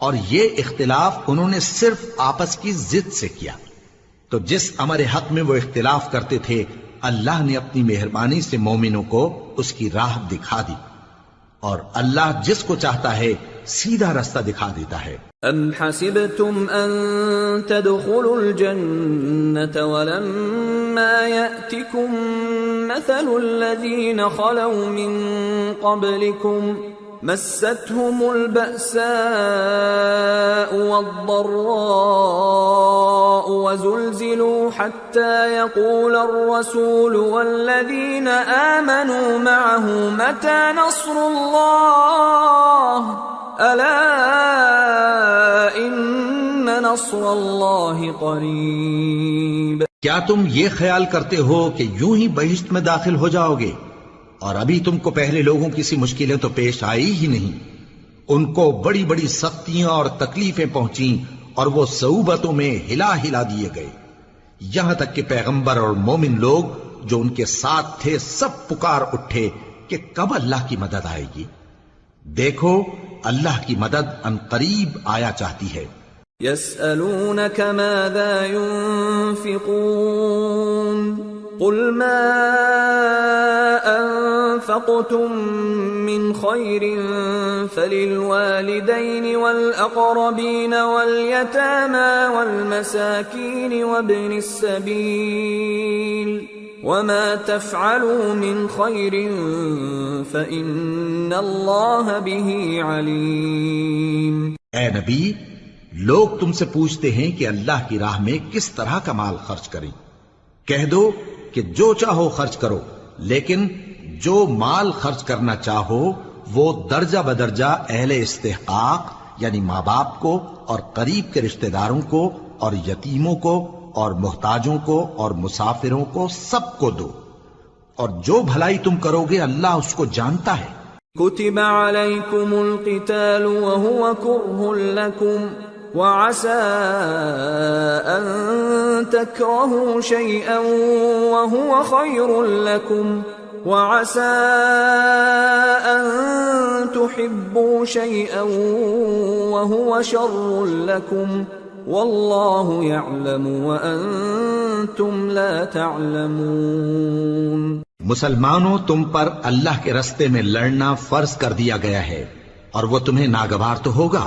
اور یہ اختلاف انہوں نے صرف آپس کی ضد سے کیا۔ تو جس امر حق میں وہ اختلاف کرتے تھے اللہ نے اپنی مہربانی سے مومنوں کو اس کی راہ دکھا دی، اور اللہ جس کو چاہتا ہے سیدھا رستہ دکھا دیتا ہے۔ ام حسبتم ان تدخلوا الجنة ولما يأتكم مثل الذين خلوا من قبلكم مستهم البأساء والضراء وزلزلوا حتى يقول الرسول والذين آمنوا معه متى نصر الله ألا إن نصر الله قريب۔ کیا تم یہ خیال کرتے ہو کہ یوں ہی بہشت میں داخل ہو جاؤ گے، اور ابھی تم کو پہلے لوگوں کی سی مشکلیں تو پیش آئی ہی نہیں، ان کو بڑی بڑی سختیاں اور تکلیفیں پہنچیں اور وہ صعوبتوں میں ہلا ہلا دیے گئے، یہاں تک کہ پیغمبر اور مومن لوگ جو ان کے ساتھ تھے سب پکار اٹھے کہ کب اللہ کی مدد آئے گی۔ دیکھو اللہ کی مدد ان قریب آیا چاہتی ہے۔ يسألونك ماذا ينفقون قل ما أنفقتم من خير فللوالدين والأقربين واليتامى والمساكين وابن السبيل وما تفعلوا من خير فإن الله به عليم۔ اے نبی، لوگ تم سے پوچھتے ہیں کہ اللہ کی راہ میں کس طرح کا مال خرچ کریں، کہہ دو کہ جو چاہو خرچ کرو، لیکن جو مال خرچ کرنا چاہو وہ درجہ بدرجہ اہل استحقاق یعنی ماں باپ کو اور قریب کے رشتہ داروں کو اور یتیموں کو اور محتاجوں کو اور مسافروں کو سب کو دو، اور جو بھلائی تم کرو گے اللہ اس کو جانتا ہے۔ كتب عليكم القتال وهو كره لكم وعسى أن تكرهوا شيئا وهو خير لكم وعسى أن تحبوا شيئا وهو شر لكم والله يعلم وأنتم لا تعلمون۔ مسلمانوں، تم پر اللہ کے رستے میں لڑنا فرض کر دیا گیا ہے اور وہ تمہیں ناگوار تو ہوگا،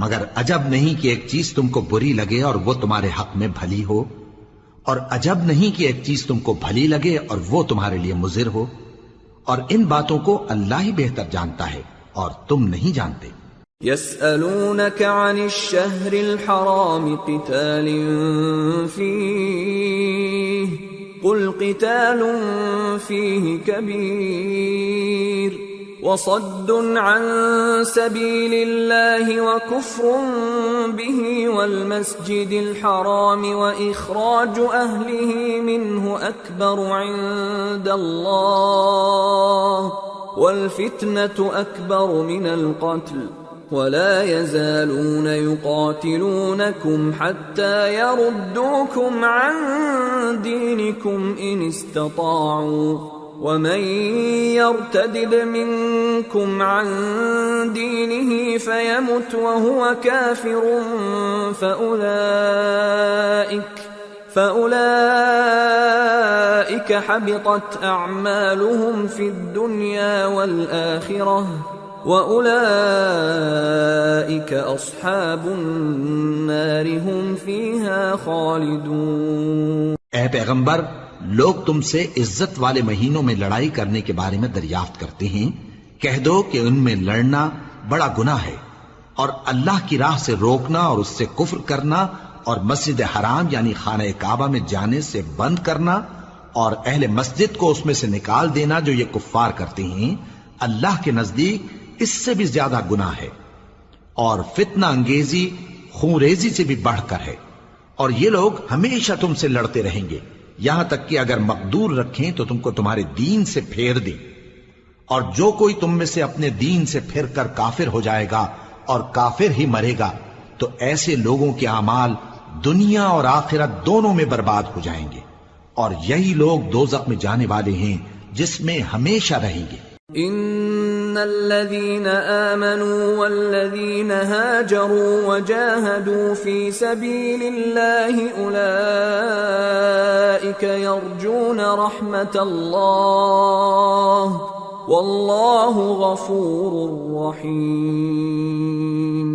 مگر عجب نہیں کہ ایک چیز تم کو بری لگے اور وہ تمہارے حق میں بھلی ہو، اور عجب نہیں کہ ایک چیز تم کو بھلی لگے اور وہ تمہارے لیے مضر ہو، اور ان باتوں کو اللہ ہی بہتر جانتا ہے اور تم نہیں جانتے۔ يسألونك عن الشهر الحرام قتال فيه قل قتال فيه كبير وصد عن سبيل الله وكفر به والمسجد الحرام وإخراج أهله منه أكبر عند الله والفتنة أكبر من القتل ولا يزالون يقاتلونكم حتى يردوكم عن دينكم إن استطاعوا ومن يرتدد منكم عن دينه فيمت وهو كافر فأولئك حبطت أعمالهم في الدنيا والآخرة وَأُولَئِكَ أَصْحَابُ النَّارِ هُمْ فِيهَا خَالِدُونَ۔ اے پیغمبر، لوگ تم سے عزت والے مہینوں میں لڑائی کرنے کے بارے میں دریافت کرتے ہیں، کہہ دو کہ ان میں لڑنا بڑا گناہ ہے، اور اللہ کی راہ سے روکنا اور اس سے کفر کرنا اور مسجد حرام یعنی خانہ کعبہ میں جانے سے بند کرنا اور اہل مسجد کو اس میں سے نکال دینا جو یہ کفار کرتے ہیں، اللہ کے نزدیک اس سے بھی زیادہ گناہ ہے، اور فتنہ انگیزی خونریزی سے بھی بڑھ کر ہے، اور یہ لوگ ہمیشہ تم سے لڑتے رہیں گے یہاں تک کہ اگر مقدور رکھیں تو تم کو تمہارے دین سے پھیر دیں، اور جو کوئی تم میں سے اپنے دین سے پھر کر کافر ہو جائے گا اور کافر ہی مرے گا تو ایسے لوگوں کے اعمال دنیا اور آخرت دونوں میں برباد ہو جائیں گے، اور یہی لوگ دوزخ میں جانے والے ہیں جس میں ہمیشہ رہیں گے۔ ان الذين آمنوا والذين هاجروا وجاهدوا في سبيل الله اولئك يرجون رحمة الله والله غفور رحيم۔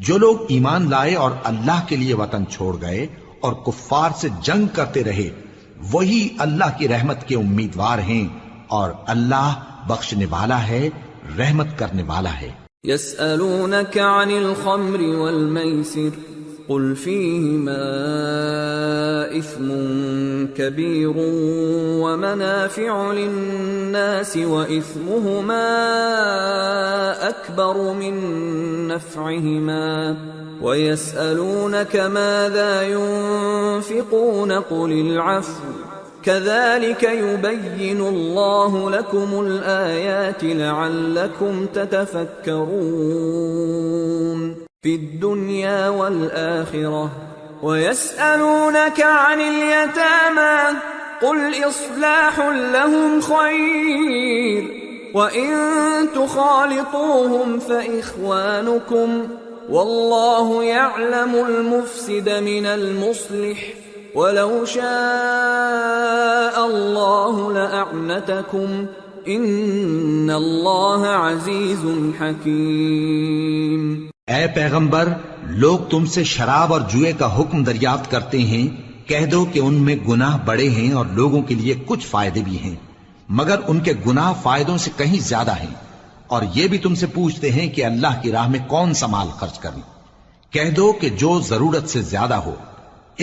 جو لوگ ایمان لائے اور اللہ کے لیے وطن چھوڑ گئے اور کفار سے جنگ کرتے رہے وہی اللہ کی رحمت کے امیدوار ہیں، اور اللہ بخشنے والا ہے، رحمت کرنے والا ہے۔ يسألونك عن الخمر والميسر قل فيهما إثم كبير ومنافع للناس وإثمهما أكبر من نفعهما ويسألونك ماذا ينفقون قل العفو كذلك يبين الله لكم الآيات لعلكم تتفكرون في الدنيا والآخرة ويسألونك عن اليتامى قل إصلاح لهم خير وإن تخالطوهم فإخوانكم والله يعلم المفسد من المصلح وَلَوْ شَاءَ اللَّهُ لَأَعْنَتَكُمْ إِنَّ اللَّهَ عَزِيزٌ حَكِيمٌ۔ اے پیغمبر، لوگ تم سے شراب اور جوئے کا حکم دریافت کرتے ہیں، کہہ دو کہ ان میں گناہ بڑے ہیں اور لوگوں کے لیے کچھ فائدے بھی ہیں، مگر ان کے گناہ فائدوں سے کہیں زیادہ ہیں، اور یہ بھی تم سے پوچھتے ہیں کہ اللہ کی راہ میں کون سا مال خرچ کریں، کہہ دو کہ جو ضرورت سے زیادہ ہو۔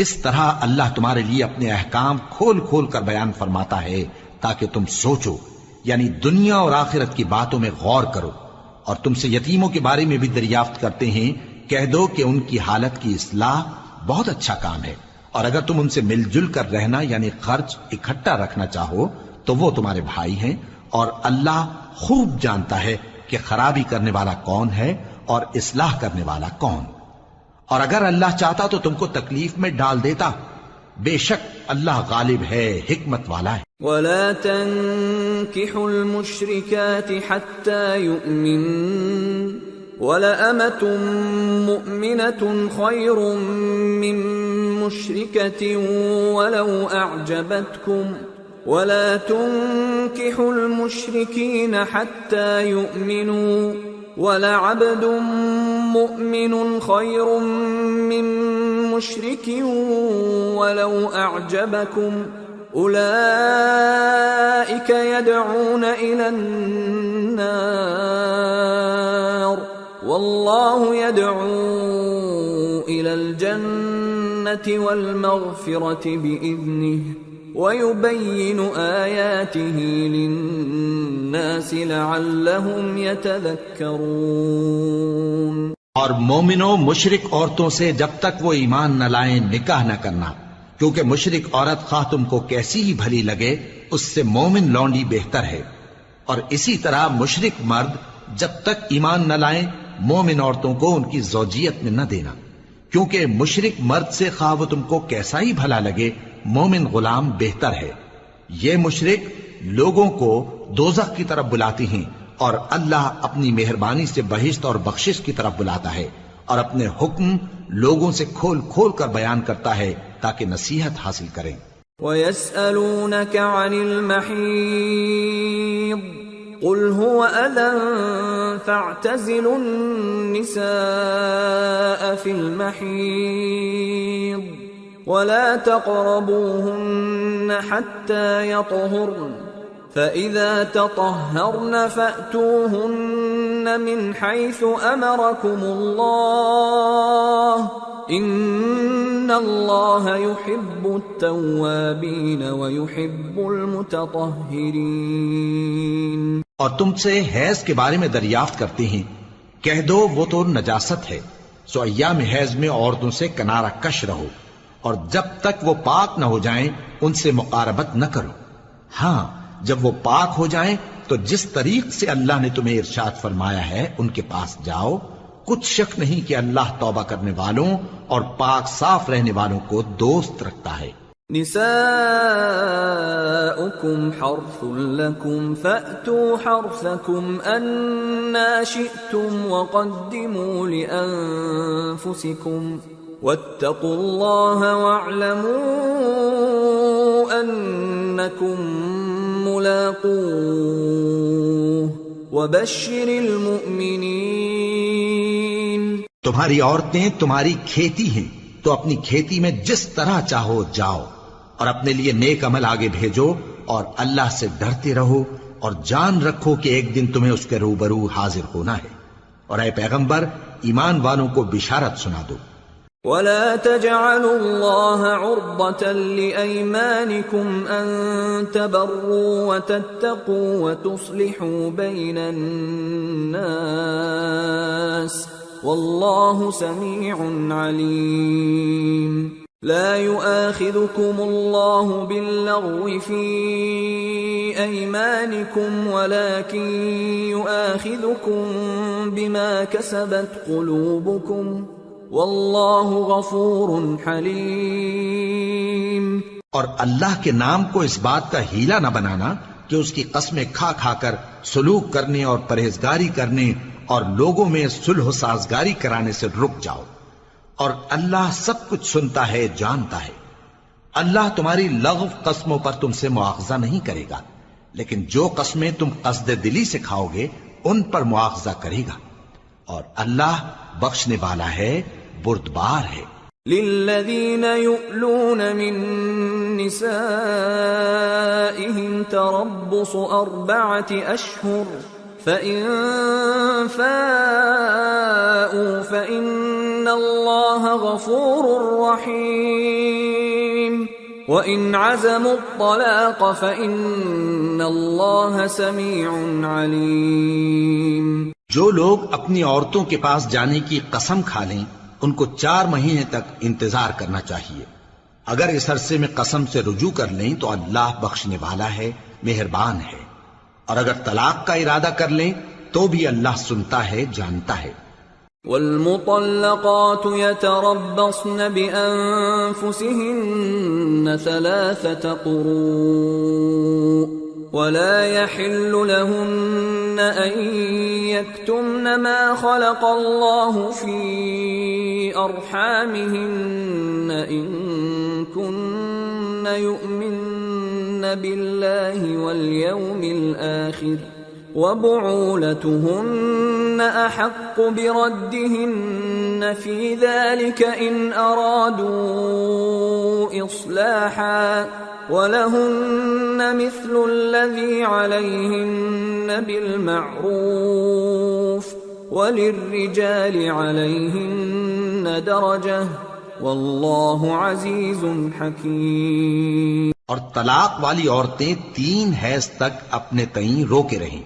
اس طرح اللہ تمہارے لیے اپنے احکام کھول کھول کر بیان فرماتا ہے تاکہ تم سوچو، یعنی دنیا اور آخرت کی باتوں میں غور کرو۔ اور تم سے یتیموں کے بارے میں بھی دریافت کرتے ہیں، کہہ دو کہ ان کی حالت کی اصلاح بہت اچھا کام ہے، اور اگر تم ان سے مل جل کر رہنا یعنی خرچ اکٹھا رکھنا چاہو تو وہ تمہارے بھائی ہیں، اور اللہ خوب جانتا ہے کہ خرابی کرنے والا کون ہے اور اصلاح کرنے والا کون. اور اگر اللہ چاہتا تو تم کو تکلیف میں ڈال دیتا، بے شک اللہ غالب ہے، حکمت والا ہے. ولا تنكحوا المشركات حتى يؤمنن ولأمة مؤمنة خير من مشركة ولو أعجبتكم ولا تنكحوا المشركين حتى يؤمنوا ولعبد مؤمن خير من مشرك ولو أعجبكم أولئك يدعون إلى النار والله يدعو إلى الجنة والمغفرة بإذنه ويبين آياته للناس لعلهم يتذكرون. اور مومنوں مشرک عورتوں سے جب تک وہ ایمان نہ لائیں نکاح نہ کرنا، کیونکہ مشرک عورت خواہ تم کو کیسی ہی بھلی لگے اس سے مومن لونڈی بہتر ہے. اور اسی طرح مشرک مرد جب تک ایمان نہ لائیں مومن عورتوں کو ان کی زوجیت میں نہ دینا، کیونکہ مشرک مرد سے خواہ وہ تم کو کیسا ہی بھلا لگے مومن غلام بہتر ہے. یہ مشرک لوگوں کو دوزخ کی طرف بلاتی ہیں، اور اللہ اپنی مہربانی سے بہشت اور بخشش کی طرف بلاتا ہے، اور اپنے حکم لوگوں سے کھول کھول کر بیان کرتا ہے تاکہ نصیحت حاصل کریں. وَيَسْأَلُونَكَ عَنِ الْمَحِيضِ قُلْ هُوَ أَذًى فَاعْتَزِلُوا النِّسَاءَ فِي الْمَحِيضِ وَلَا تَقْرَبُوهُنَّ حَتَّى يَطْهُرْنَ فَإِذَا تَطَهَّرْنَ فَأْتُوهُنَّ مِنْ حَيْثُ أَمَرَكُمُ اللَّهُ إِنَّ اللَّهَ يُحِبُّ التَّوَّابِينَ وَيُحِبُّ الْمُتَطَهِّرِينَ. اور تم سے حیض کے بارے میں دریافت کرتے ہیں، کہہ دو وہ تو نجاست ہے، سو ایام حیض میں عورتوں سے کنارہ کش رہو، اور جب تک وہ پاک نہ ہو جائیں ان سے مقاربت نہ کرو. ہاں جب وہ پاک ہو جائیں تو جس طریق سے اللہ نے تمہیں ارشاد فرمایا ہے ان کے پاس جاؤ. کچھ شک نہیں کہ اللہ توبہ کرنے والوں اور پاک صاف رہنے والوں کو دوست رکھتا ہے. نساؤكم حرث لكم فأتوا حرثكم أنا شئتم وقدموا لأنفسكم واتقوا الله واعلموا أنكم ملاقوه وبشر المؤمنين. تمہاری عورتیں تمہاری کھیتی ہیں تو اپنی کھیتی میں جس طرح چاہو جاؤ، اور اپنے لیے نیک عمل آگے بھیجو، اور اللہ سے ڈرتے رہو، اور جان رکھو کہ ایک دن تمہیں اس کے روبرو حاضر ہونا ہے. اور اے پیغمبر ایمان والوں کو بشارت سنا دو. وَلَا تَجْعَلُوا اللَّهَ عُرْضَةً لِأَيْمَانِكُمْ أَن تَبَرُّوا وَتَتَّقُوا وَتُصْلِحُوا بَيْنَ النَّاسِ وَاللَّهُ سَمِيعٌ عَلِيمٌ. لا يؤاخذكم الله باللغو في أيمانكم ولكن يؤاخذكم بما كسبت قلوبكم واللہ غفور حلیم. اور اللہ کے نام کو اس بات کا ہیلا نہ بنانا کہ اس کی قسمیں کھا کھا کر سلوک کرنے اور پرہیزگاری کرنے اور لوگوں میں صلح و سازگاری کرانے سے رک جاؤ. اور اللہ سب کچھ سنتا ہے، جانتا ہے. اللہ تمہاری لغو قسموں پر تم سے مواخذہ نہیں کرے گا، لیکن جو قسمیں تم قصد دلی سے کھاؤ گے ان پر مواخذہ کرے گا. اور اللہ بخشنے والا ہے، بردبار ہے. للذین یؤلون من نسائهم تربص 4 اشہر فَإِن فَاءُوا فَإِنَّ اللَّهَ غَفُورٌ رَّحِيمٌ وَإِنْ عَزَمُوا الطَّلَاقَ فَإِنَّ اللَّهَ سَمِيعٌ عَلِيمٌ. جو لوگ اپنی عورتوں کے پاس جانے کی قسم کھا لیں ان کو 4 مہینے تک انتظار کرنا چاہیے. اگر اس عرصے میں قسم سے رجوع کر لیں تو اللہ بخشنے والا ہے، مہربان ہے. اور اگر طلاق کا ارادہ کر لیں تو بھی اللہ سنتا ہے، جانتا ہے. والمطلقات يتربصن بأنفسهن 3 قروء ولا يحل لهن أن يكتمن ما خلق الله في أرحامهن إن كن يؤمن بالله واليوم الآخر وبعولتهن أحق بردهن في ذلك إن أرادوا إصلاحا ولهن مثل الذي عليهن بالمعروف وللرجال عليهن درجة والله عزيز حكيم. اور طلاق والی عورتیں 3 حیض تک اپنے تئیں روکے رہیں،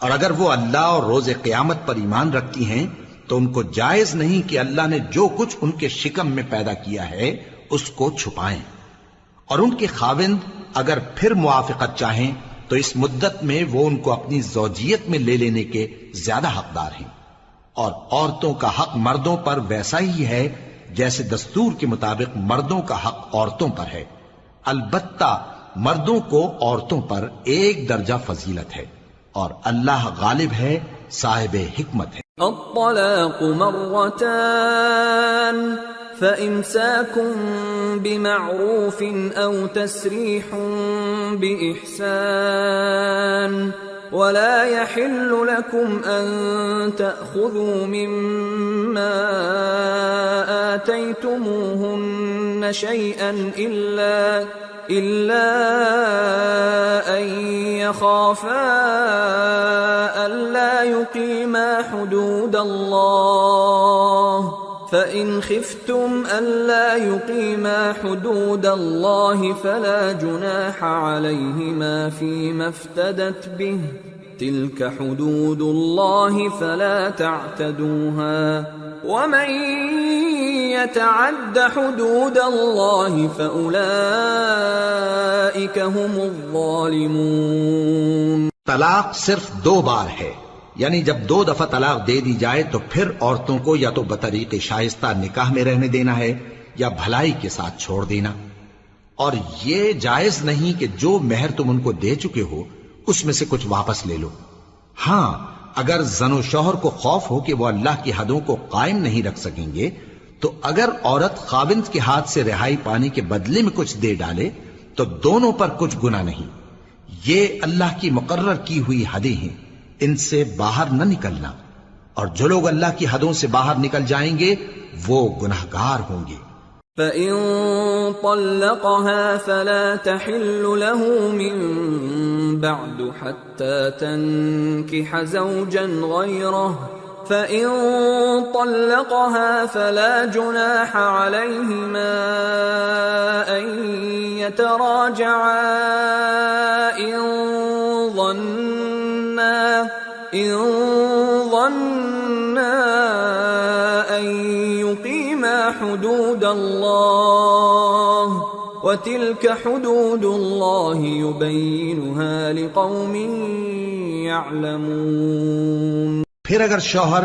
اور اگر وہ اللہ اور روز قیامت پر ایمان رکھتی ہیں تو ان کو جائز نہیں کہ اللہ نے جو کچھ ان کے شکم میں پیدا کیا ہے اس کو چھپائیں. اور ان کے خاوند اگر پھر موافقت چاہیں تو اس مدت میں وہ ان کو اپنی زوجیت میں لے لینے کے زیادہ حقدار ہیں. اور عورتوں کا حق مردوں پر ویسا ہی ہے جیسے دستور کے مطابق مردوں کا حق عورتوں پر ہے. البتہ مردوں کو عورتوں پر 1 درجہ فضیلت ہے، اور اللہ غالب ہے، صاحب حکمت ہے. الطلاق مرتان فإمساك بمعروف أو تسريح بإحسان ولا يحل لكم أن تأخذوا مما آتيتموهن شيئا إلا أن يخافا ألا يقيما حدود الله فإن خفتم ألا يقيما حدود الله فلا جناح عليهما فيما افتدت به تلك حدود الله فلا تعتدوها ومن يتعد حدود الله فأولئك هم الظالمون. طلاق صرف 2 بار ہے، یعنی جب 2 دفعہ طلاق دے دی جائے تو پھر عورتوں کو یا تو بطریق شائستہ نکاح میں رہنے دینا ہے یا بھلائی کے ساتھ چھوڑ دینا. اور یہ جائز نہیں کہ جو مہر تم ان کو دے چکے ہو اس میں سے کچھ واپس لے لو. ہاں اگر زن و شوہر کو خوف ہو کہ وہ اللہ کی حدوں کو قائم نہیں رکھ سکیں گے تو اگر عورت خاوند کے ہاتھ سے رہائی پانے کے بدلے میں کچھ دے ڈالے تو دونوں پر کچھ گناہ نہیں. یہ اللہ کی مقرر کی ہوئی حدیں ہیں، ان سے باہر نہ نکلنا، اور جو لوگ اللہ کی حدوں سے باہر نکل جائیں گے وہ گناہگار ہوں گے. فَإِن طَلَّقَهَا فَلَا تَحِلُّ لَهُ مِن بَعْدُ حَتَّى تَنكِحَ زَوْجًا غَيْرَهُ فَإِن طَلَّقَهَا فَلَا جُنَاحَ عَلَيْهِمَا أَن يَتَرَاجَعَا إِن ظَنَّا أن يقيما حدود الله وتلك حدود الله يبينها لقوم يعلمون. پھر اگر شوہر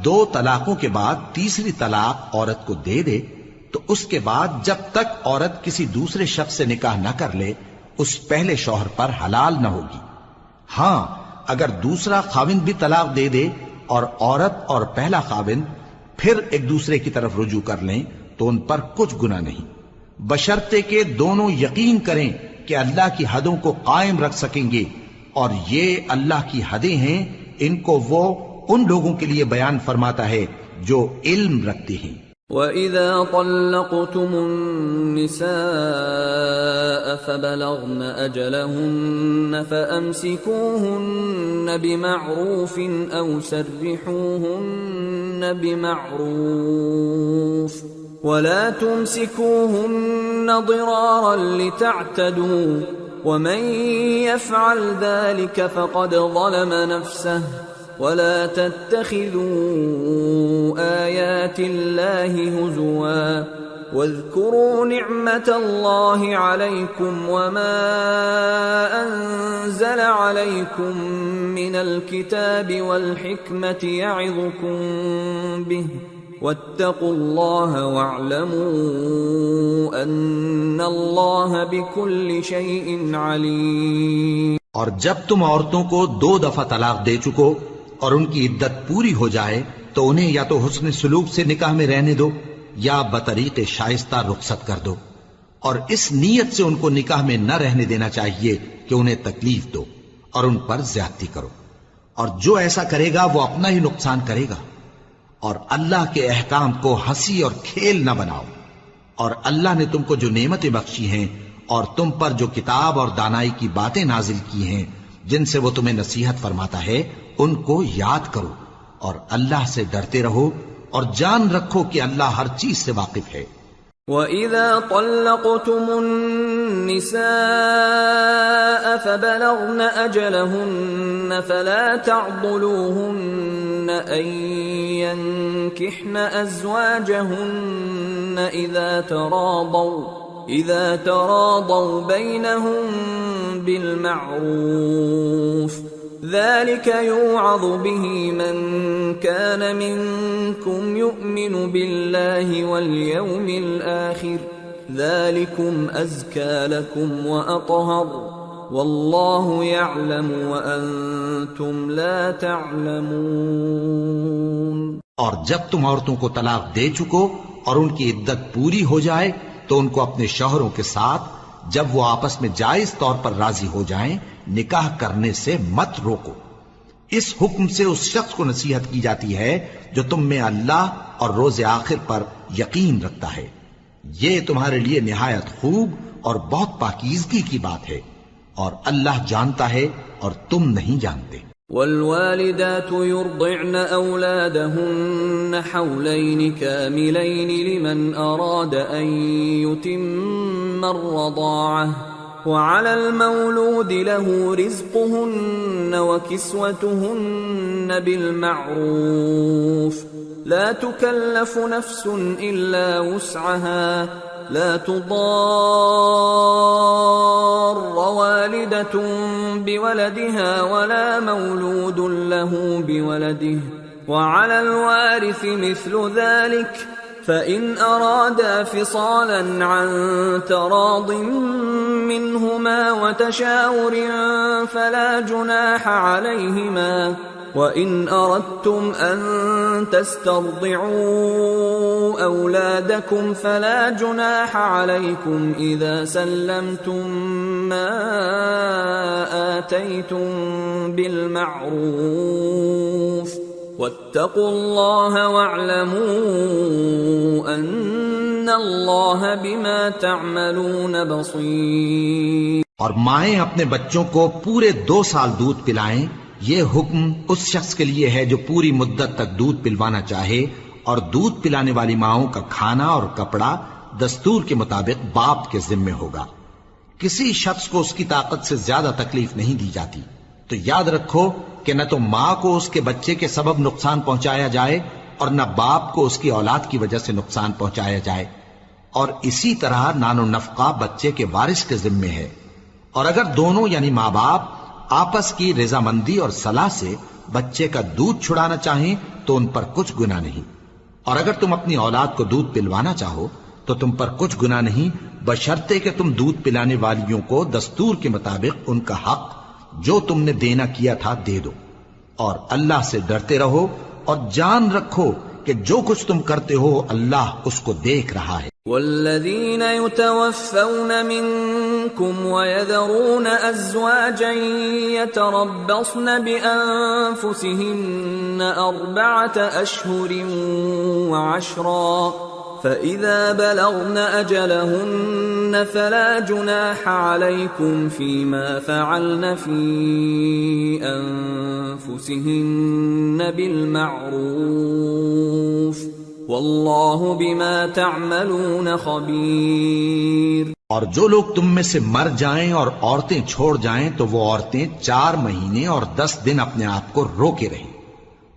2 طلاقوں کے بعد تیسری طلاق عورت کو دے دے تو اس کے بعد جب تک عورت کسی دوسرے شخص سے نکاح نہ کر لے اس پہلے شوہر پر حلال نہ ہوگی. ہاں اگر دوسرا خاوند بھی طلاق دے دے اور عورت اور پہلا خاوند پھر ایک دوسرے کی طرف رجوع کر لیں تو ان پر کچھ گناہ نہیں، بشرطے کہ دونوں یقین کریں کہ اللہ کی حدوں کو قائم رکھ سکیں گے، اور یہ اللہ کی حدیں ہیں، ان کو وہ ان لوگوں کے لیے بیان فرماتا ہے جو علم رکھتے ہیں. وَإِذَا طَلَّقْتُمُ النِّسَاءَ فَبَلَغْنَ أَجَلَهُنَّ فَأَمْسِكُوهُنَّ بِمَعْرُوفٍ أَوْ سَرِّحُوهُنَّ بِمَعْرُوفٍ وَلَا تُمْسِكُوهُنَّ ضِرَارًا لِتَعْتَدُوا وَمَنْ يَفْعَلْ ذَلِكَ فَقَدْ ظَلَمَ نَفْسَهُ وَلَا تَتَّخِذُوا آيَاتِ اللَّهِ هُزُوًا واذكروا نعمة الله عليكم وما أنزل عليكم من الكتاب والحكمة يعظكم به واتقوا الله واعلموا أن الله بكل شيء عليم۔ اور جب تم عورتوں کو 2 دفعہ طلاق دے چکو اور ان کی عدت پوری ہو جائے تو انہیں یا تو حسن سلوک سے نکاح میں رہنے دو یا بطریق شائستہ رخصت کر دو، اور اس نیت سے ان کو نکاح میں نہ رہنے دینا چاہیے کہ انہیں تکلیف دو اور ان پر زیادتی کرو، اور جو ایسا کرے گا وہ اپنا ہی نقصان کرے گا۔ اور اللہ کے احکام کو ہنسی اور کھیل نہ بناؤ، اور اللہ نے تم کو جو نعمتیں بخشی ہیں اور تم پر جو کتاب اور دانائی کی باتیں نازل کی ہیں جن سے وہ تمہیں نصیحت فرماتا ہے ان کو یاد کرو، اور اللہ سے ڈرتے رہو اور جان رکھو کہ اللہ ہر چیز سے واقف ہے۔ وَإِذَا طَلَّقْتُمُ النِّسَاءَ فَبَلَغْنَ أَجَلَهُنَّ فَلَا تَعْضُلُوهُنَّ أَن يَنكِحْنَ أَزْوَاجَهُنَّ إِذَا تَرَاضَوْا بَيْنَهُم بِالْمَعْرُوفِ ذلك يوعظ به من كان منكم يؤمن بالله واليوم الآخر ذلكم أزكى لكم وأطهر والله يعلم وأنتم لا تعلمون۔ اور جب تم عورتوں کو طلاق دے چکو اور ان کی عدت پوری ہو جائے تو ان کو اپنے شوہروں کے ساتھ جب وہ آپس میں جائز طور پر راضی ہو جائیں نکاح کرنے سے مت روکو۔ اس حکم سے اس شخص کو نصیحت کی جاتی ہے جو تم میں اللہ اور روز آخر پر یقین رکھتا ہے، یہ تمہارے لیے نہایت خوب اور بہت پاکیزگی کی بات ہے، اور اللہ جانتا ہے اور تم نہیں جانتے۔ والوالدات يرضعن أولادهن حولين كاملين لمن أراد أن يتم الرضاعة وعلى المولود له رزقهن وكسوتهن بالمعروف لا تكلف نفس إلا وسعها لا تضار والدة بولدها ولا مولود له بولده وعلى الوارث مثل ذلك فإن أرادا فصالا عن تراض منهما وتشاور فلا جناح عليهما وإن أردتم أن تسترضعوا أولادكم فلا جناح عليكم إذا سلمتم ما آتيتم بالمعروف واتقوا الله واعلموا أن الله بما تعملون بصير۔ اور مائیں اپنے بچوں کو پورے 2 سال دودھ پلائیں، یہ حکم اس شخص کے لیے ہے جو پوری مدت تک دودھ پلوانا چاہے، اور دودھ پلانے والی ماؤں کا کھانا اور کپڑا دستور کے مطابق باپ کے ذمے ہوگا۔ کسی شخص کو اس کی طاقت سے زیادہ تکلیف نہیں دی جاتی، تو یاد رکھو کہ نہ تو ماں کو اس کے بچے کے سبب نقصان پہنچایا جائے اور نہ باپ کو اس کی اولاد کی وجہ سے نقصان پہنچایا جائے، اور اسی طرح نان و نفقہ بچے کے وارث کے ذمے ہے۔ اور اگر دونوں یعنی ماں باپ آپس کی رضامندی اور صلاح سے بچے کا دودھ چھڑانا چاہیں تو ان پر کچھ گناہ نہیں، اور اگر تم اپنی اولاد کو دودھ پلوانا چاہو تو تم پر کچھ گناہ نہیں، بشرطے کہ تم دودھ پلانے والیوں کو دستور کے مطابق ان کا حق جو تم نے دینا کیا تھا دے دو، اور اللہ سے ڈرتے رہو اور جان رکھو کہ جو کچھ تم کرتے ہو اللہ اس کو دیکھ رہا ہے۔ والذین یتوفون منکم ویذرون ازواجا یتربصن بانفسهن 4 اشہر وعشرا فإذا بلغن أجلهن فلا جناح عليكم فيما فعلن في أنفسهن بالمعروف والله بما تعملون خبير۔ اور جو لوگ تم میں سے مر جائیں اور عورتیں چھوڑ جائیں تو وہ عورتیں 4 مہینے اور 10 دن اپنے آپ کو روکے رہیں،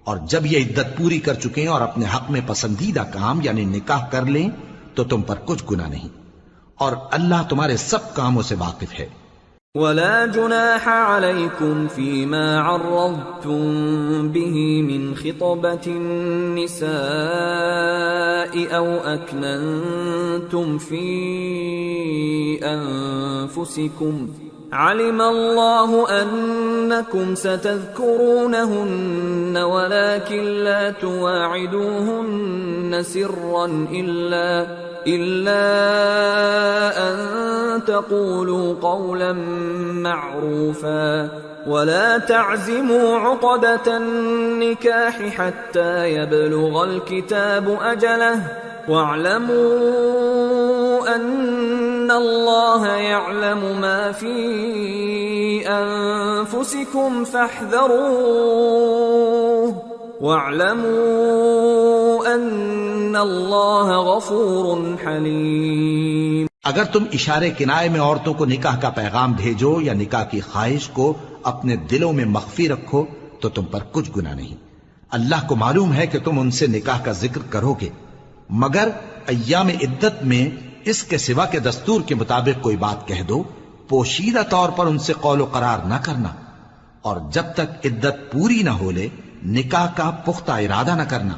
اور جب یہ عدت پوری کر چکیں اور اپنے حق میں پسندیدہ کام یعنی نکاح کر لیں تو تم پر کچھ گناہ نہیں، اور اللہ تمہارے سب کاموں سے واقف ہے۔ ولا جناح عليكم فيما عرضتم به من خطبة النساء أو أكننتم في أنفسكم علم الله أنكم ستذكرونهن ولكن لا تواعدوهن سرا إلا أن تقولوا قولا معروفا ولا تعزموا عقدة النكاح حتى يبلغ الكتاب أجله واعلموا أن الله يعلم ما في أنفسكم فاحذروه واعلموا أن الله غفور حليم۔ اگر تم اشارے کنائے میں عورتوں کو نکاح کا پیغام بھیجو یا نکاح کی خواہش کو اپنے دلوں میں مخفی رکھو تو تم پر کچھ گناہ نہیں۔ اللہ کو معلوم ہے کہ تم ان سے نکاح کا ذکر کرو گے، مگر ایام عدت میں اس کے سوا کے دستور کے مطابق کوئی بات کہہ دو، پوشیدہ طور پر ان سے قول و قرار نہ کرنا، اور جب تک عدت پوری نہ ہو لے نکاح کا پختہ ارادہ نہ کرنا،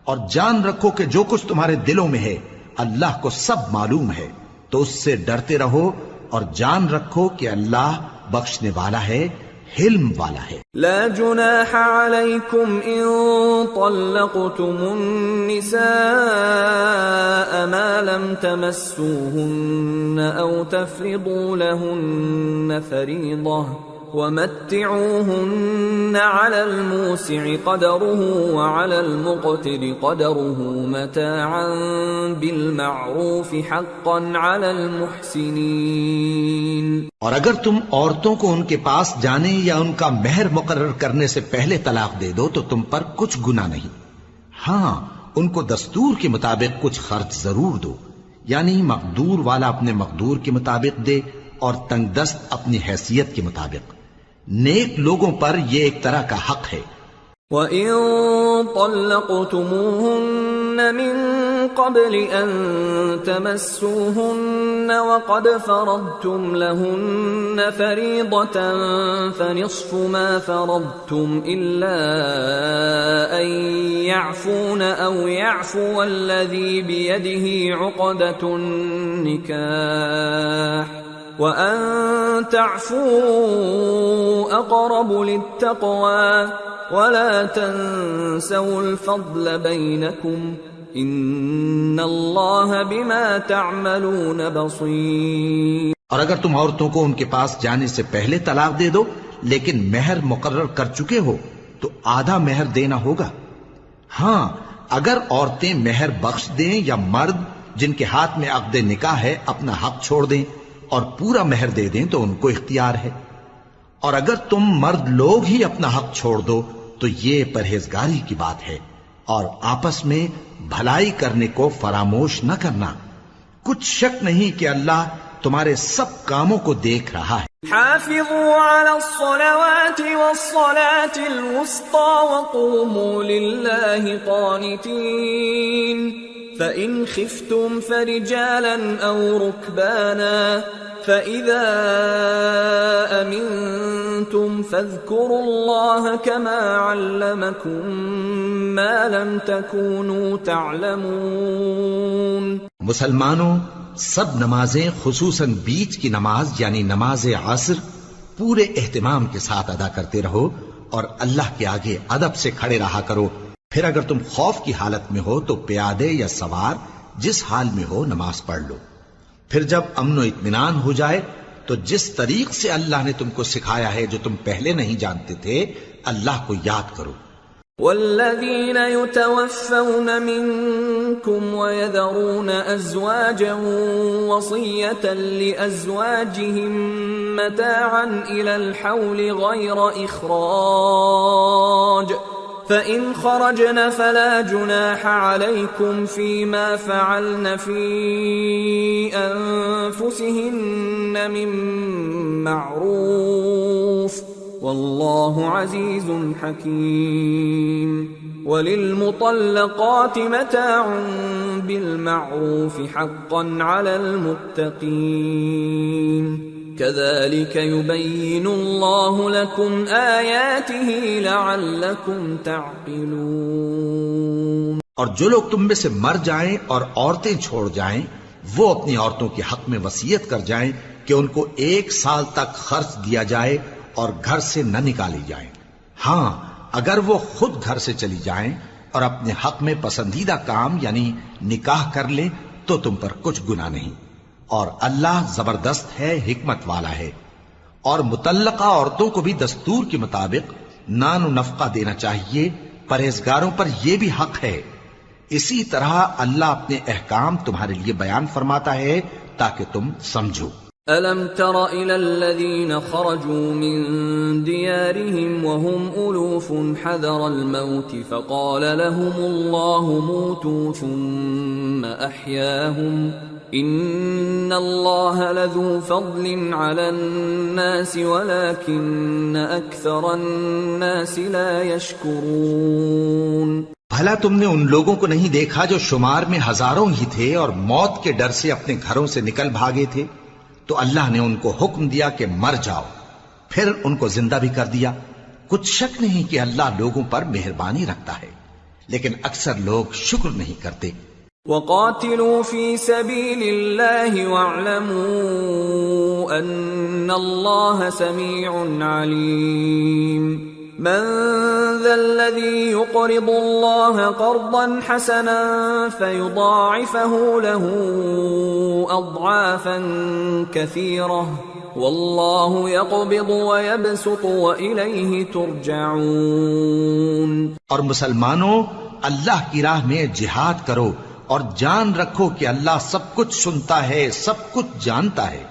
اور جان رکھو کہ جو کچھ تمہارے دلوں میں ہے اللہ کو سب معلوم ہے، تو اس سے ڈرتے رہو اور جان رکھو کہ اللہ بخشنے والا ہے، حلم والا ہے۔ لا جناح عليكم إن طلقتم النساء ما لم تمسوهن أو تفرضوا لهن فريضة ومتعوهن على الموسع قدره وعلى المقتر قدره متاعا بالمعروف حقا على المحسنين۔ اور اگر تم عورتوں کو ان کے پاس جانے یا ان کا مہر مقرر کرنے سے پہلے طلاق دے دو تو تم پر کچھ گناہ نہیں، ہاں ان کو دستور کے مطابق کچھ خرچ ضرور دو، یعنی مقدور والا اپنے مقدور کے مطابق دے اور تنگ دست اپنی حیثیت کے مطابق۔ نیک لوگوں پر یہ ایک طرح کا حق ہے۔ وَإِن طَلَّقْتُمُوهُنَّ مِن قَبْلِ أَن تَمَسُّوهُنَّ وَقَدْ فَرَضْتُمْ لَهُنَّ فَرِيضَةً فَنِصْفُ مَا فَرَضْتُمْ إِلَّا أَن يَعْفُونَ أَوْ يَعْفُوَ الَّذِي بِيَدِهِ عُقْدَةُ النِّكَاحِ وَأَن تَعْفُوا أَقْرَبُ لِلتَّقْوَى وَلَا تَنسَوُا الْفَضْلَ بَيْنَكُمْ إِنَّ اللَّهَ بِمَا تَعْمَلُونَ بَصِيرٌ۔ اور اگر تم عورتوں کو ان کے پاس جانے سے پہلے طلاق دے دو لیکن مہر مقرر کر چکے ہو تو آدھا مہر دینا ہوگا۔ ہاں اگر عورتیں مہر بخش دیں یا مرد جن کے ہاتھ میں عقد نکاح ہے اپنا حق چھوڑ دیں اور پورا مہر دے دیں تو ان کو اختیار ہے، اور اگر تم مرد لوگ ہی اپنا حق چھوڑ دو تو یہ پرہیزگاری کی بات ہے، اور آپس میں بھلائی کرنے کو فراموش نہ کرنا، کچھ شک نہیں کہ اللہ تمہارے سب کاموں کو دیکھ رہا ہے۔ حافظوا على الصلوات والصلاة الوسطى وقوموا لله قانتين فإن خفتم فرجالا أو ركبانا فإذا أمنتم فاذكروا الله كما علمكم ما لم تكونوا تعلمون۔ مسلمانوں سب نمازیں خصوصاً بیچ کی نماز یعنی نماز عصر پورے اہتمام کے ساتھ ادا کرتے رہو اور اللہ کے آگے ادب سے کھڑے رہا کرو۔ پھر اگر تم خوف کی حالت میں ہو تو پیادے یا سوار جس حال میں ہو نماز پڑھ لو۔ پھر جب امن و اطمینان ہو جائے تو جس طریق سے اللہ نے تم کو سکھایا ہے جو تم پہلے نہیں جانتے تھے اللہ کو یاد کرو۔ والذین یتوفون منکم ویذرون ازواجا وصیة لازواجهم متاعا الى الحول غیر اخراج فإن خرجن فلا جناح عليكم فيما فعلن في أنفسهن من معروف والله عزيز حكيم۔ وَلِلْمُطَلَّقَاتِ مَتَاعٌ بِالْمَعْرُوفِ حَقًّا عَلَى الْمُتَّقِينَ كَذَلِكَ يُبَيِّنُ اللَّهُ لَكُمْ آيَاتِهِ لَعَلَّكُمْ تَعْقِلُونَ۔ اور جو لوگ تم میں سے مر جائیں اور عورتیں چھوڑ جائیں، وہ اپنی عورتوں کے حق میں وصیت کر جائیں کہ ان کو 1 سال تک خرچ دیا جائے اور گھر سے نہ نکالی جائیں۔ ہاں، اگر وہ خود گھر سے چلی جائیں اور اپنے حق میں پسندیدہ کام یعنی نکاح کر لیں تو تم پر کچھ گناہ نہیں، اور اللہ زبردست ہے، حکمت والا ہے۔ اور مطلقہ عورتوں کو بھی دستور کے مطابق نان و نفقہ دینا چاہیے، پرہیزگاروں پر یہ بھی حق ہے۔ اسی طرح اللہ اپنے احکام تمہارے لیے بیان فرماتا ہے تاکہ تم سمجھو۔ أَلَمْ تَرَ إِلَى الَّذِينَ خَرَجُوا مِن دِيَارِهِمْ وَهُمْ أُلُوفٌ حَذَرَ الْمَوْتِ فَقَالَ لَهُمُ اللَّهُ مُوتُوا ثُمَّ أَحْيَاهُمْ إِنَّ اللَّهَ لَذُو فَضْلٍ عَلَى النَّاسِ وَلَكِنَّ أَكْثَرَ النَّاسِ لَا يَشْكُرُونَ۔ بھلا تم نے ان لوگوں کو نہیں دیکھا جو شمار میں ہزاروں ہی تھے اور موت کے ڈر سے اپنے گھروں سے نکل بھاگے تھے؟ تو اللہ نے ان کو حکم دیا کہ مر جاؤ، پھر ان کو زندہ بھی کر دیا۔ کچھ شک نہیں کہ اللہ لوگوں پر مہربانی رکھتا ہے، لیکن اکثر لوگ شکر نہیں کرتے۔ وَقَاتِلُوا فِي سَبِيلِ اللَّهِ وَاعْلَمُوا أَنَّ اللَّهَ سَمِيعٌ عَلِيمٌ۔ مَنْ ذَا الَّذِي يُقْرِضُ اللَّهَ قَرْضًا حَسَنًا فَيُضَاعِفَهُ لَهُ أَضْعَافًا كَثِيرَةً وَاللَّهُ يَقْبِضُ وَيَبْسُطُ وَإِلَيْهِ تُرْجَعُونَ۔ اور مسلمانوں، اللہ کی راہ میں جہاد کرو اور جان رکھو کہ اللہ سب کچھ سنتا ہے، سب کچھ جانتا ہے۔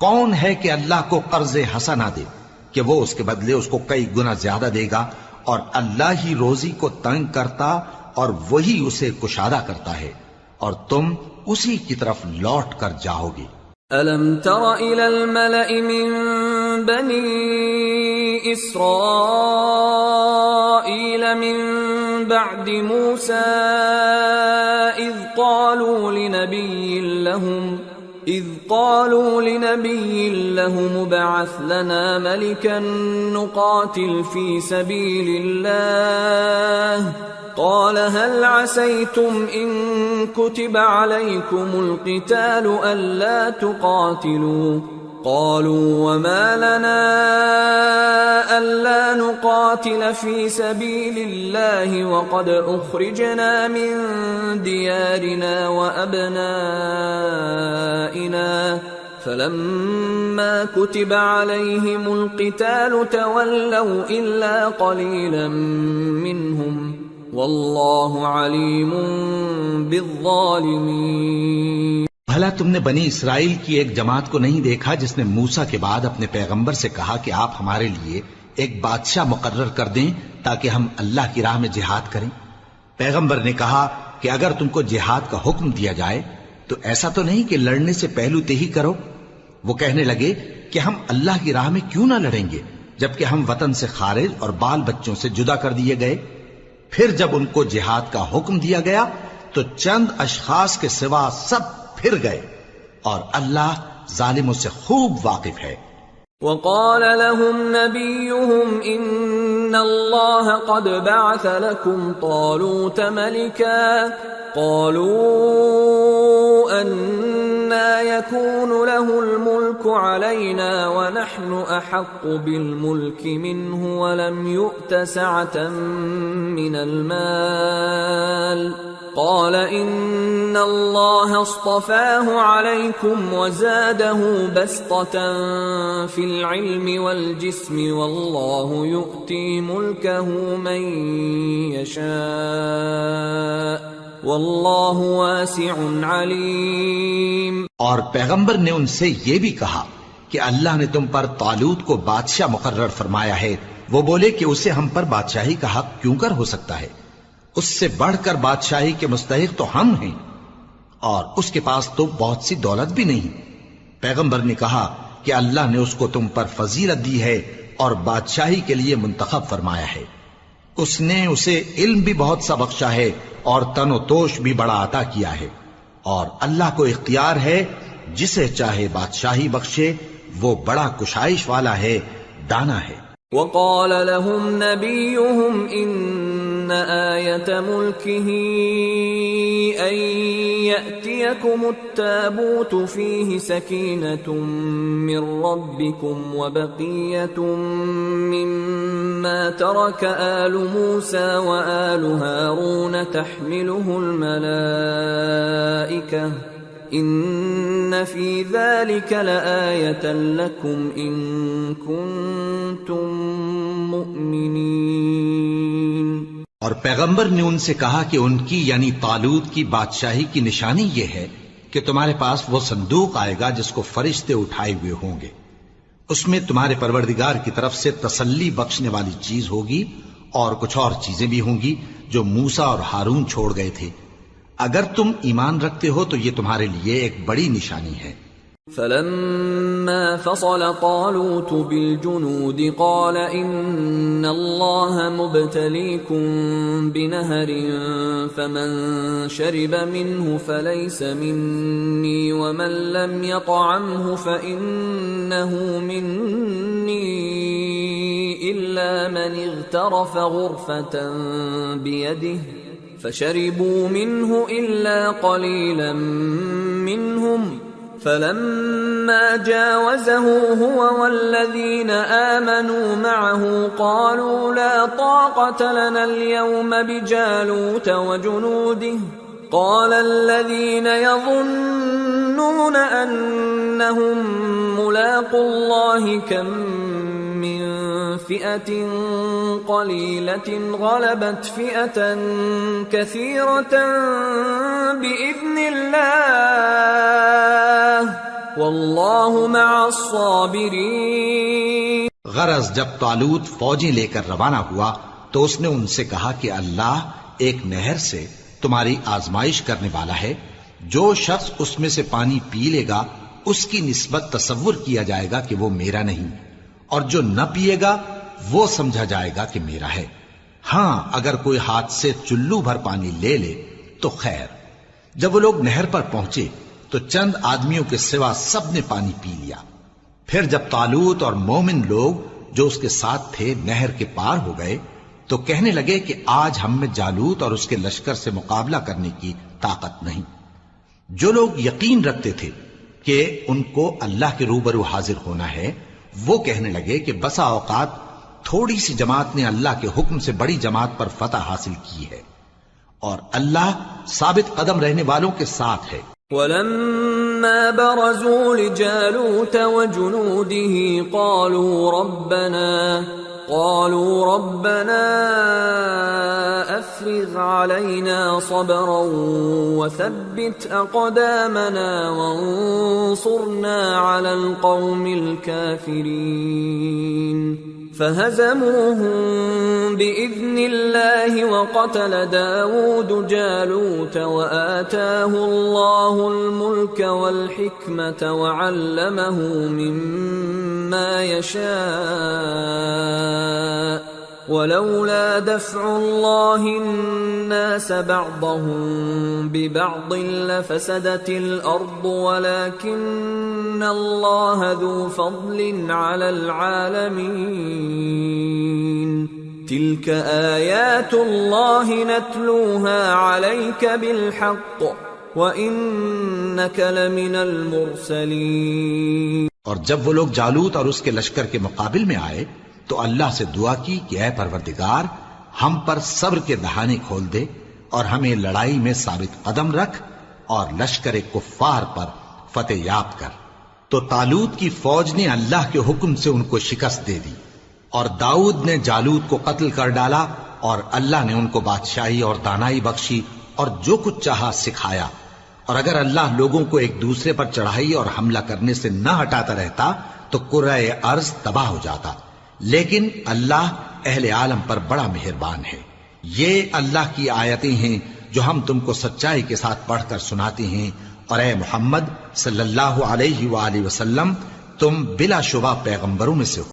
کون ہے کہ اللہ کو قرض حسنہ دے کہ وہ اس کے بدلے اس کو کئی گنا زیادہ دے گا، اور اللہ ہی روزی کو تنگ کرتا اور وہی اسے کشادہ کرتا ہے، اور تم اسی کی طرف لوٹ کر جاؤ گے۔ أَلَمْ تَرَ إِلَى الْمَلَإِ مِن بَنِي إِسْرَائِيلَ مِن بَعْدِ مُوسَى إِذْ قَالُوا لِنَبِيٍّ لَّهُمُ ابْعَثْ لَنَا مَلِكًا نُقَاتِلْ فِي سَبِيلِ اللَّهِ قَالَ هَلْ عَسَيْتُمْ إِن كُتِبَ عَلَيْكُمُ الْقِتَالُ أَلَّا تُقَاتِلُوا قَالُوا وَمَا لَنَا أَلَّا نُقَاتِلَ فِي سَبِيلِ اللَّهِ وَقَدْ أُخْرِجْنَا مِن دِيَارِنَا وَأَبْنَائِنَا فَلَمَّا كُتِبَ عَلَيْهِمُ الْقِتَالُ تَوَلَّوْا إِلَّا قَلِيلًا مِّنْهُمْ وَاللَّهُ عَلِيمٌ بِالظَّالِمِينَ۔ بھلا تم نے بنی اسرائیل کی ایک جماعت کو نہیں دیکھا جس نے موسیٰ کے بعد اپنے پیغمبر سے کہا کہ آپ ہمارے لیے ایک بادشاہ مقرر کر دیں تاکہ ہم اللہ کی راہ میں جہاد کریں؟ پیغمبر نے کہا کہ اگر تم کو جہاد کا حکم دیا جائے تو ایسا تو نہیں کہ لڑنے سے پہلو تہی کرو۔ وہ کہنے لگے کہ ہم اللہ کی راہ میں کیوں نہ لڑیں گے جبکہ ہم وطن سے خارج اور بال بچوں سے جدا کر دیے گئے۔ پھر جب ان کو جہاد کا حکم دیا گیا تو چند اشخاص کے سوا سب پھر گئے، اور اللہ ظالموں سے خوب واقف ہے۔ وقال لهم نبيهم إن الله قد بعث لكم طالوت ملكا قالوا أنا يكون له الملك علينا ونحن أحق بالملك منه ولم يؤت سعة من المال قال إن الله اصطفاه عليكم وزاده بسطة في العلم والجسم والله يؤتي ملكه من يشاء واللہ واسع علیم۔ اور پیغمبر نے ان سے یہ بھی کہا کہ اللہ نے تم پر طالوت کو بادشاہ مقرر فرمایا ہے۔ وہ بولے کہ اسے ہم پر بادشاہی کا حق کیوں کر ہو سکتا ہے؟ اس سے بڑھ کر بادشاہی کے مستحق تو ہم ہیں، اور اس کے پاس تو بہت سی دولت بھی نہیں۔ پیغمبر نے کہا کہ اللہ نے اس کو تم پر فضیلت دی ہے اور بادشاہی کے لیے منتخب فرمایا ہے۔ اس نے اسے علم بھی بہت سا بخشا ہے اور تن و توش بھی بڑا عطا کیا ہے، اور اللہ کو اختیار ہے جسے چاہے بادشاہی بخشے، وہ بڑا کشائش والا ہے، دانا ہے۔ وقال لهم نبيهم إن آية ملكه أن يأتيكم التابوت فيه سكينة من ربكم وبقية مما ترك آل موسى وآل هارون تحمله الملائكة ان فی ذلک لآیۃ لکم ان کنتم مؤمنین۔ اور پیغمبر نے ان سے کہا کہ ان کی یعنی طالوت کی بادشاہی کی نشانی یہ ہے کہ تمہارے پاس وہ صندوق آئے گا جس کو فرشتے اٹھائے ہوئے ہوں گے، اس میں تمہارے پروردگار کی طرف سے تسلی بخشنے والی چیز ہوگی اور کچھ اور چیزیں بھی ہوں گی جو موسیٰ اور ہارون چھوڑ گئے تھے۔ اگر تم ایمان رکھتے ہو تو یہ تمہارے لیے ایک بڑی نشانی ہے۔ فلما فصل طالوت بالجنود قال ان الله مبتليكم بنهر فمن شرب منه فليس مني ومن لم يطعمه فإنه مني إلا من اغترف غرفة بيده فشربوا منه إلا قليلا منهم فلما جاوزه هو والذين آمنوا معه قالوا لا طاقة لنا اليوم بجالوت وجنوده قال الذين يظنون أنهم ملاقو الله كم من فئة قليلة غلبت فئة كثيرة بإذن الله والله مع الصابرين۔ غرض جب طالوت فوجیں لے کر روانہ ہوا تو اس نے ان سے کہا کہ اللہ ایک نہر سے تمہاری آزمائش کرنے والا ہے، جو شخص اس میں سے پانی پی لے گا اس کی نسبت تصور کیا جائے گا کہ وہ میرا نہیں، اور جو نہ پیے گا وہ سمجھا جائے گا کہ میرا ہے۔ ہاں اگر کوئی ہاتھ سے چلو بھر پانی لے لے تو خیر۔ جب وہ لوگ نہر پر پہنچے تو چند آدمیوں کے سوا سب نے پانی پی لیا۔ پھر جب طالوت اور مومن لوگ جو اس کے ساتھ تھے نہر کے پار ہو گئے تو کہنے لگے کہ آج ہم میں جالوت اور اس کے لشکر سے مقابلہ کرنے کی طاقت نہیں۔ جو لوگ یقین رکھتے تھے کہ ان کو اللہ کے روبرو حاضر ہونا ہے وہ کہنے لگے کہ بسا اوقات تھوڑی سی جماعت نے اللہ کے حکم سے بڑی جماعت پر فتح حاصل کی ہے، اور اللہ ثابت قدم رہنے والوں کے ساتھ ہے۔ وَلَمَّا بَرَزُوا لِجَالُوتَ وَجُنُودِهِ قالوا ربنا افرغ علينا صبرا وثبت اقدامنا وانصرنا على القوم الكافرين فهزموهم بإذن الله وقتل داود جالوت وآتاه الله الملك والحكمة وعلمه مما يشاء ولولا دفع الله الناس بعضهم ببعض لفسدت الأرض ولكن الله ذو فضل على العالمين تلك آيات الله نتلوها عليك بالحق وإنك لمن المرسلين۔ اور جب وہ لوگ جالوت اور اس کے لشکر کے مقابل میں آئے تو اللہ سے دعا کی کہ اے پروردگار ہم پر صبر کے دہانے کھول دے اور ہمیں لڑائی میں ثابت قدم رکھ اور لشکر کفار پر فتح یاب کر۔ تو طالوت کی فوج نے اللہ کے حکم سے ان کو شکست دے دی، اور داؤد نے جالوت کو قتل کر ڈالا، اور اللہ نے ان کو بادشاہی اور دانائی بخشی اور جو کچھ چاہا سکھایا۔ اور اگر اللہ لوگوں کو ایک دوسرے پر چڑھائی اور حملہ کرنے سے نہ ہٹاتا رہتا تو کرۂ ارض تباہ ہو جاتا، لیکن اللہ اہل عالم پر بڑا مہربان ہے۔ یہ اللہ کی آیتیں ہیں جو ہم تم کو سچائی کے ساتھ پڑھ کر سناتے ہیں، اور اے محمد صلی اللہ علیہ وآلہ وسلم تم بلا شبہ پیغمبروں میں سے ہو۔